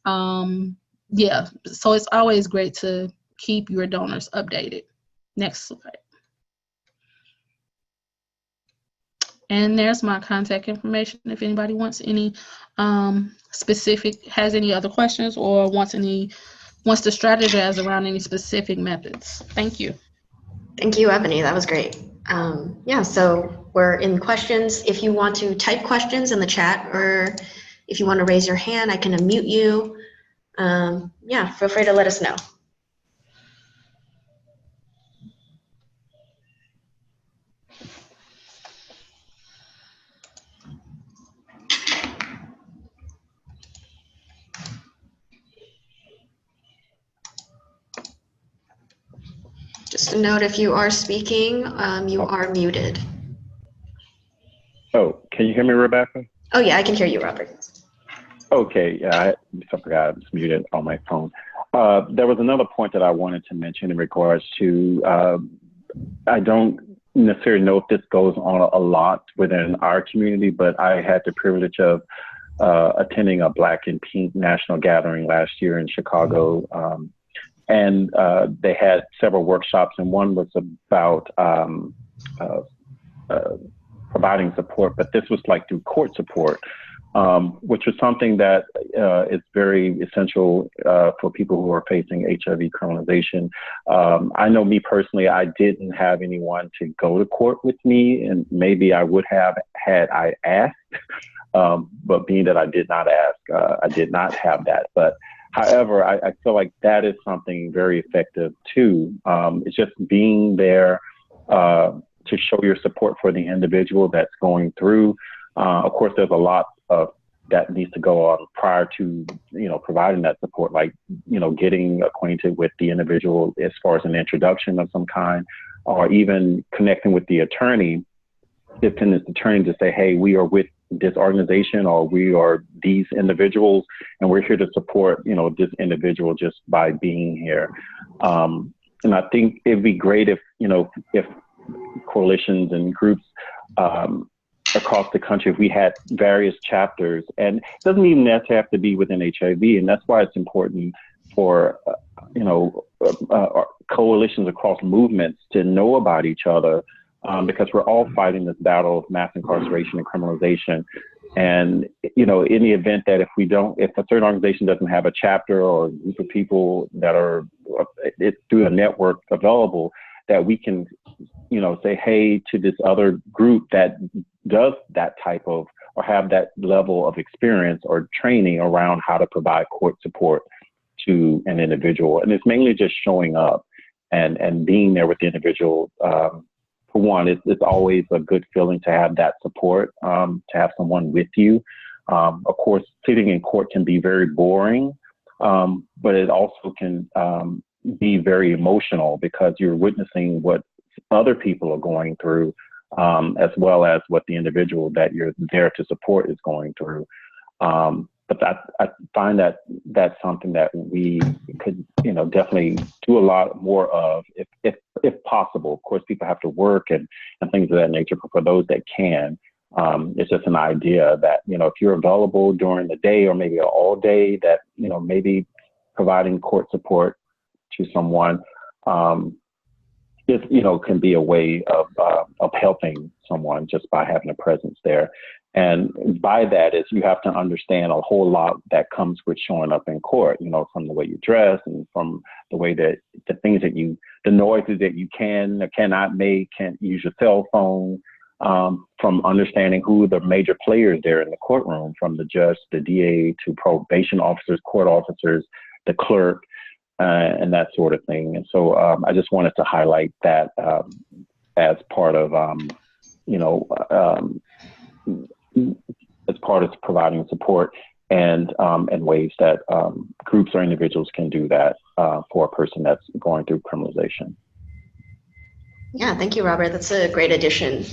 Yeah, so it's always great to keep your donors updated. Next slide. And there's my contact information if anybody wants any has any other questions or wants to strategize around any specific methods. Thank you. Thank you, Evany. That was great. Yeah, so we're in questions. If you want to type questions in the chat or if you want to raise your hand, I can unmute you. Yeah, feel free to let us know. Just a note, if you are speaking, you are muted. Oh, can you hear me, Rebecca? Oh yeah, I can hear you, Robert. Okay, yeah, I forgot I was muted on my phone. There was another point that I wanted to mention in regards to, I don't necessarily know if this goes on a lot within our community, but I had the privilege of attending a Black and Pink national gathering last year in Chicago. And they had several workshops, and one was about providing support, but this was like through court support, which was something that is very essential for people who are facing HIV criminalization. I know me personally, I didn't have anyone to go to court with me, and maybe I would have had I asked, but being that I did not ask, I did not have that. But however, I feel like that is something very effective too. It's just being there to show your support for the individual that's going through. Of course, there's a lot of that needs to go on prior to, providing that support, like, getting acquainted with the individual as far as an introduction of some kind, or even connecting with the attorney, defendant's attorney, to say, hey, we are with this organization, or we are these individuals, and we're here to support, this individual just by being here. And I think it'd be great if coalitions and groups across the country, if we had various chapters, and it doesn't even necessarily have to be within HIV, and that's why it's important for coalitions across movements to know about each other, because we're all fighting this battle of mass incarceration and criminalization. And in the event that if a certain organization doesn't have a chapter or a group of people that are through a network available, that we can say, hey, to this other group that does that type of, or have that level of experience or training around how to provide court support to an individual. And it's mainly just showing up and being there with the individual. For one, it's always a good feeling to have that support, to have someone with you. Of course, sitting in court can be very boring, but it also can be very emotional, because you're witnessing what other people are going through, as well as what the individual that you're there to support is going through. But I find that that's something that we could, definitely do a lot more of, if possible. Of course, people have to work and things of that nature, but for those that can, it's just an idea that, if you're available during the day, or maybe all day, that, maybe providing court support to someone, can be a way of helping someone just by having a presence there. And by that is, you have to understand a whole lot that comes with showing up in court, from the way you dress, and from the way that the noises that you can or cannot make, can't use your cell phone, from understanding who the major players there in the courtroom, from the judge, the DA, to probation officers, court officers, the clerk, and that sort of thing. And so I just wanted to highlight that as part of, as part of providing support, and ways that groups or individuals can do that for a person that's going through criminalization. Yeah, thank you, Robert. That's a great addition,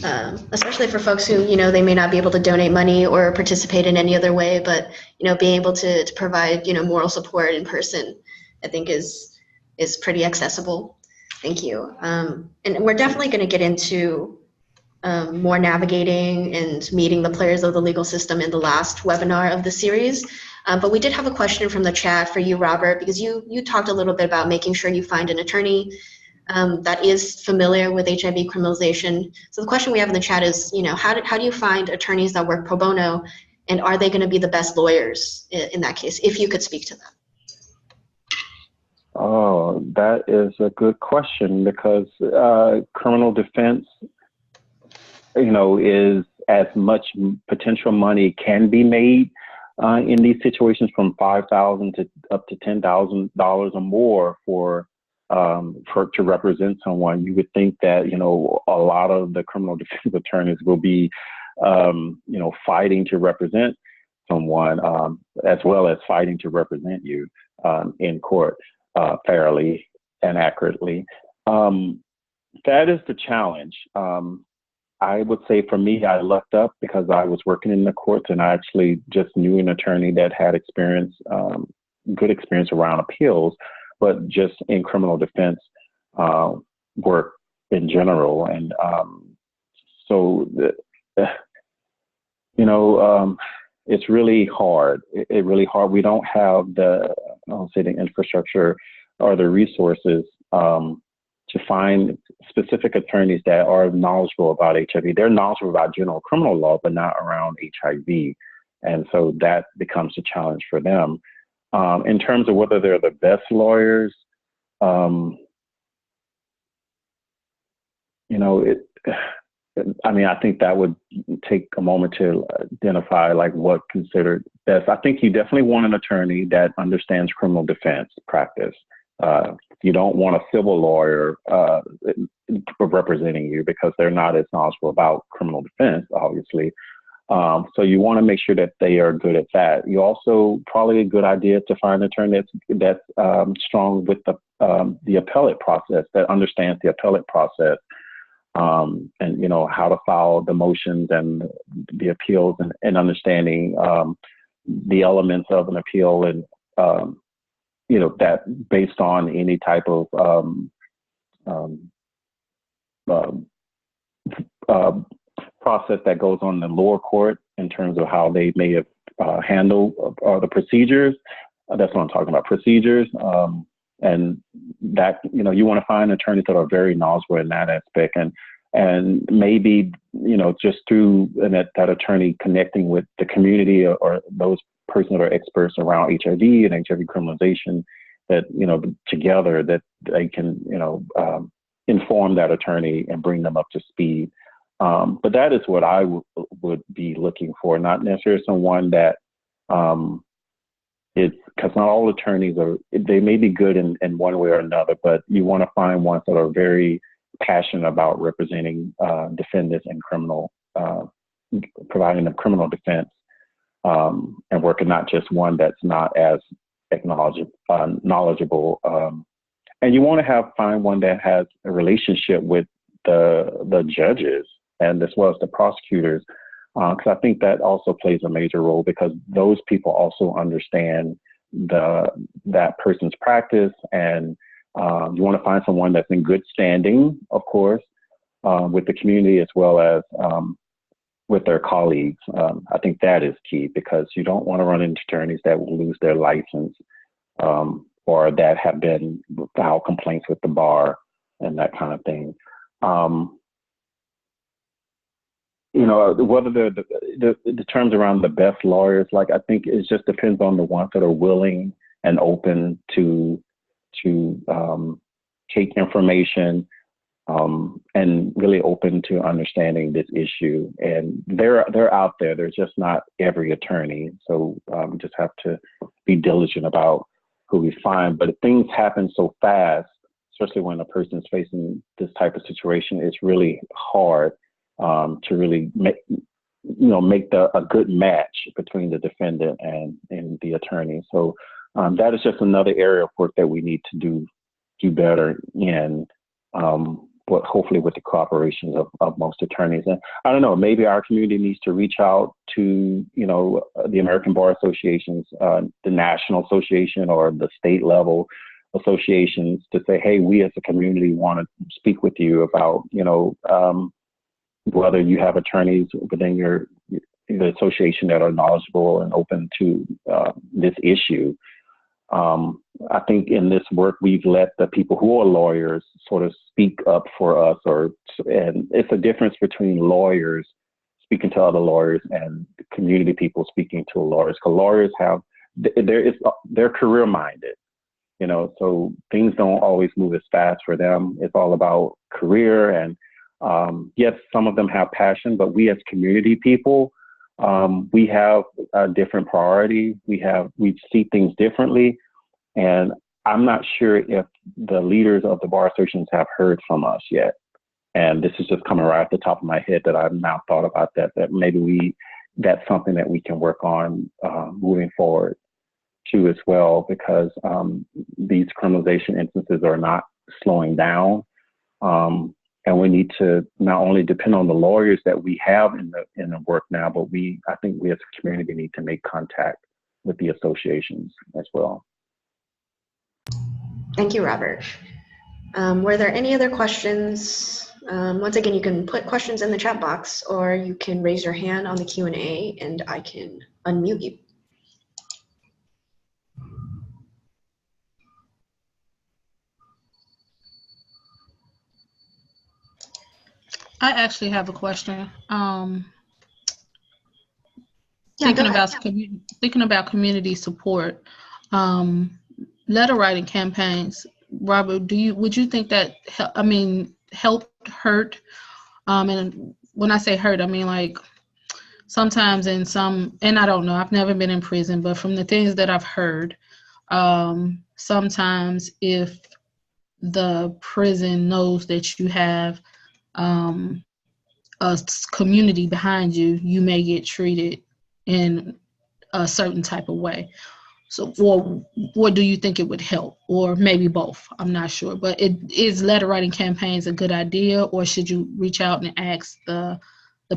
especially for folks who, they may not be able to donate money or participate in any other way, but, being able to provide, moral support in person, I think is pretty accessible. Thank you. And we're definitely going to get into more navigating and meeting the players of the legal system in the last webinar of the series. But we did have a question from the chat for you, Robert, because you talked a little bit about making sure you find an attorney that is familiar with HIV criminalization. So the question we have in the chat is, how do you find attorneys that work pro bono, and are they going to be the best lawyers in that case, if you could speak to them? Oh, that is a good question, because criminal defense, is as much potential money can be made in these situations, from $5,000 to up to $10,000 or more to represent someone. You would think that a lot of the criminal defense attorneys will be fighting to represent someone, as well as fighting to represent you in court fairly and accurately. That is the challenge. I would say for me, I lucked up because I was working in the courts, and I actually just knew an attorney that had experience, good experience around appeals, but just in criminal defense work in general. And so, it's really hard. It's really hard. We don't have the infrastructure or the resources to find specific attorneys that are knowledgeable about HIV. They're knowledgeable about general criminal law, but not around HIV. And so that becomes a challenge for them. In terms of whether they're the best lawyers, I think that would take a moment to identify like what considered best. I think you definitely want an attorney that understands criminal defense practice. You don't want a civil lawyer representing you because they're not as knowledgeable about criminal defense, obviously. So you want to make sure that they are good at that. You also probably a good idea to find an attorney that's strong with the appellate process, that understands the appellate process. And how to file the motions and the appeals and understanding the elements of an appeal and that based on any type of process that goes on in the lower court in terms of how they may have handled the procedures. That's what I'm talking about, procedures. And that, you want to find attorneys that are very knowledgeable in that aspect. And maybe, just through that attorney connecting with the community or those persons that are experts around HIV and HIV criminalization, that, together that they can, inform that attorney and bring them up to speed. But that is what I would be looking for, not necessarily someone that because not all attorneys they may be good in one way or another, but you want to find ones that are very passionate about representing defendants in criminal, providing them criminal defense, and working not just one that's not as knowledgeable. And you want to find one that has a relationship with the judges and as well as the prosecutors, because I think that also plays a major role, because those people also understand that person's practice, and you want to find someone that's in good standing, of course, with the community as well as with their colleagues. I think that is key, because you don't want to run into attorneys that will lose their license or that have been filed complaints with the bar and that kind of thing. Whether the terms around the best lawyers, like, I think it just depends on the ones that are willing and open to take information and really open to understanding this issue. And they're out there. There's just not every attorney. So we just have to be diligent about who we find. But if things happen so fast, especially when a person's facing this type of situation, it's really hard to really make a good match between the defendant and the attorney. So that is just another area of work that we need to do better in, but hopefully with the cooperation of most attorneys. And I don't know, maybe our community needs to reach out to, the American Bar Associations, the National Association or the state level associations, to say, hey, we as a community want to speak with you about, whether you have attorneys within the association that are knowledgeable and open to this issue. I think in this work, we've let the people who are lawyers sort of speak up for us, and it's a difference between lawyers speaking to other lawyers and community people speaking to lawyers, because lawyers they're career minded, so things don't always move as fast for them. It's all about career, and yes, some of them have passion, but we as community people, we have a different priority. We see things differently. And I'm not sure if the leaders of the bar associations have heard from us yet. And this is just coming right off the top of my head that I've now thought about that maybe that's something that we can work on moving forward too as well, because these criminalization instances are not slowing down. And we need to not only depend on the lawyers that we have in the work now, but I think we as a community need to make contact with the associations as well. Thank you, Robert. Were there any other questions Once again, you can put questions in the chat box, or you can raise your hand on the Q&A and I can unmute you. I actually have a question. Yeah, Thinking about community support, letter writing campaigns. Robert, would you think that helped hurt? And when I say hurt, I mean like sometimes in some, and I don't know, I've never been in prison, but from the things that I've heard, sometimes if the prison knows that you have a community behind you, you may get treated in a certain type of way. So, or do you think it would help, or maybe both? I'm not sure. But is letter writing campaigns a good idea, or should you reach out and ask the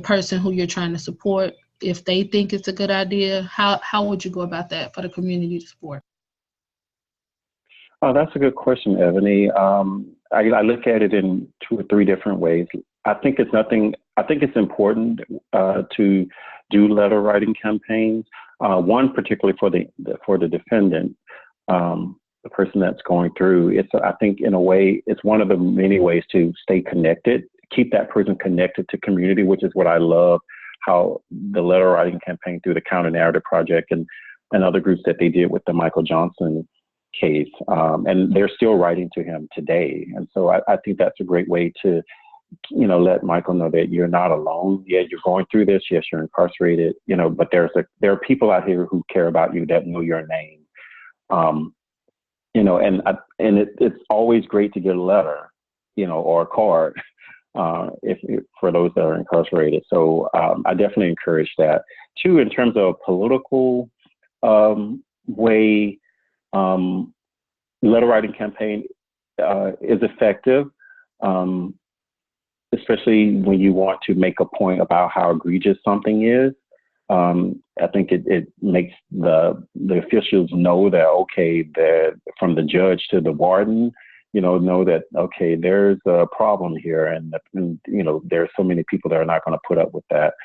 person who you're trying to support if they think it's a good idea? How would you go about that for the community to support? Oh, that's a good question, Evany. I look at it in 2 or 3 different ways. I think it's important to do letter writing campaigns. One particularly for the defendant, the person that's going through. I think in a way it's one of the many ways to stay connected, keep that person connected to community, which is what I love. How the letter writing campaign through the Counter Narrative Project and other groups that they did with the Michael Johnson case, and they're still writing to him today. And so I think that's a great way to, let Michael know that you're not alone. Yeah, you're going through this. Yes, you're incarcerated, but there are people out here who care about you, that know your name. It's always great to get a letter, or a card, for those that are incarcerated. So I definitely encourage that. 2, in terms of political way, letter writing campaign is effective, especially when you want to make a point about how egregious something is. I think it makes the officials know that, okay, that from the judge to the warden, know that, okay, there's a problem here, and there's so many people that are not going to put up with that.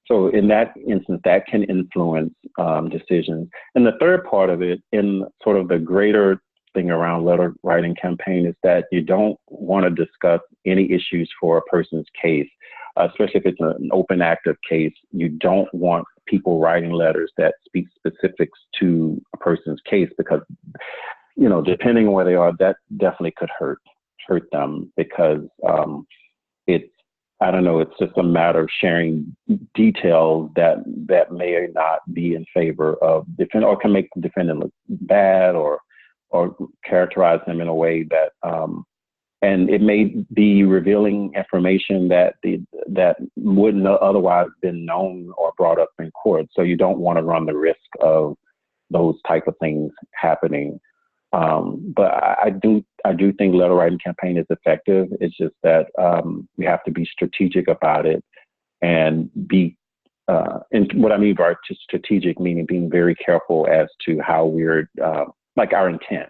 So in that instance, that can influence decisions. And the third part of it, in sort of the greater thing around letter writing campaign, is that you don't want to discuss any issues for a person's case, especially if it's an open active case. You don't want people writing letters that speak specifics to a person's case, because, depending on where they are, that definitely could hurt them, because I don't know, it's just a matter of sharing details that may or not be in favor of defendant, or can make the defendant look bad, or characterize them in a way that, and it may be revealing information that wouldn't otherwise been known or brought up in court. So you don't want to run the risk of those type of things happening. But I do think letter writing campaign is effective. It's just that we have to be strategic about it, and be, and what I mean by strategic, meaning being very careful as to how we're, like our intent,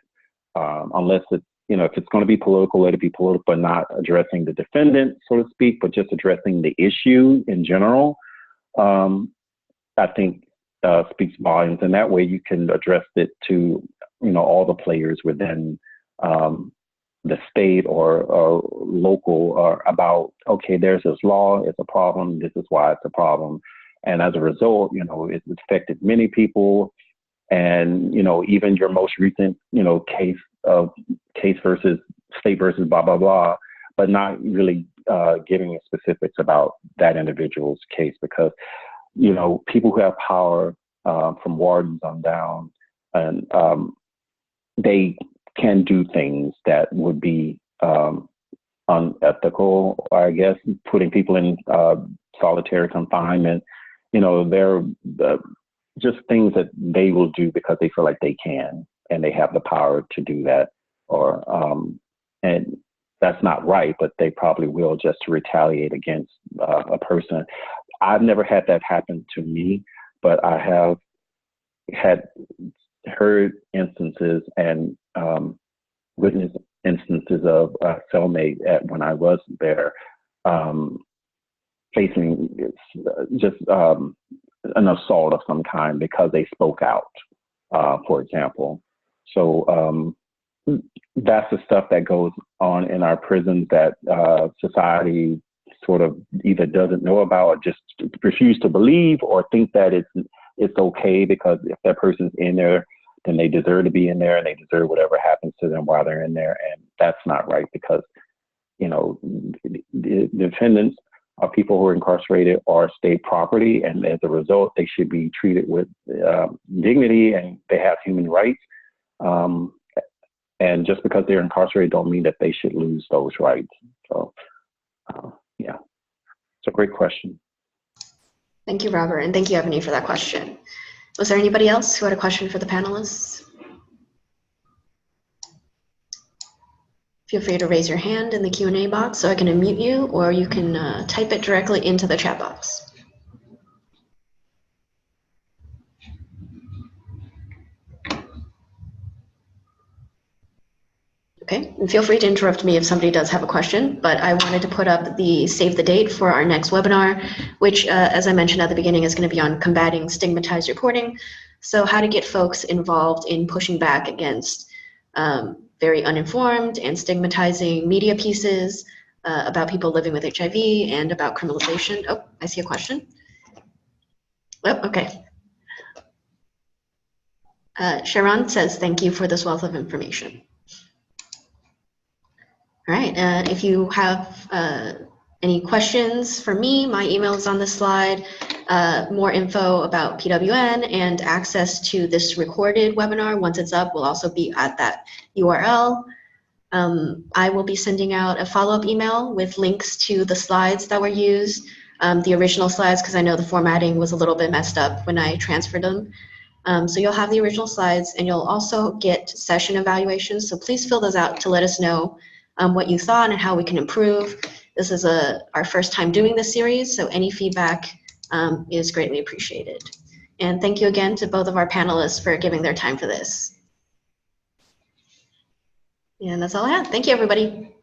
unless it's, if it's going to be political, let it be political, but not addressing the defendant, so to speak, but just addressing the issue in general. I think speaks volumes, and that way you can address it to, all the players within the state or local, or about, okay, there's this law, it's a problem, this is why it's a problem. And as a result, it's affected many people. And, even your most recent, case versus state versus blah, blah, blah, but not really giving specifics about that individual's case, because, people who have power, from wardens on down, and they can do things that would be unethical, or I guess putting people in solitary confinement. They're just things that they will do because they feel like they can, and they have the power to do that, or and that's not right, but they probably will, just to retaliate against a person. I've never had that happen to me, but I have heard instances and witnessed instances of a cellmate when I was there facing just an assault of some kind because they spoke out, for example. So that's the stuff that goes on in our prisons that society sort of either doesn't know about or just refuse to believe, or think that it's okay because if that person's in there, then they deserve to be in there and they deserve whatever happens to them while they're in there. And that's not right, because, you know, the defendants are people who are incarcerated or state property, and as a result, they should be treated with dignity, and they have human rights. And just because they're incarcerated don't mean that they should lose those rights. So, yeah, it's a great question. Thank you, Robert, and thank you, Evany, for that question. Was there anybody else who had a question for the panelists? Feel free to raise your hand in the Q&A box so I can unmute you, or you can type it directly into the chat box. Okay, and feel free to interrupt me if somebody does have a question, but I wanted to put up the save the date for our next webinar, which, as I mentioned at the beginning, is going to be on combating stigmatized reporting. So how to get folks involved in pushing back against very uninformed and stigmatizing media pieces about people living with HIV and about criminalization. Oh, I see a question. Oh, okay. Sharon says, thank you for this wealth of information. All right, if you have any questions for me, my email is on the slide. More info about PWN and access to this recorded webinar, once it's up, will also be at that URL. I will be sending out a follow-up email with links to the slides that were used, the original slides, because I know the formatting was a little bit messed up when I transferred them. So you'll have the original slides, and you'll also get session evaluations. So please fill those out to let us know what you thought and how we can improve. This is our first time doing this series, so any feedback is greatly appreciated. And thank you again to both of our panelists for giving their time for this. And that's all I have. Thank you, everybody.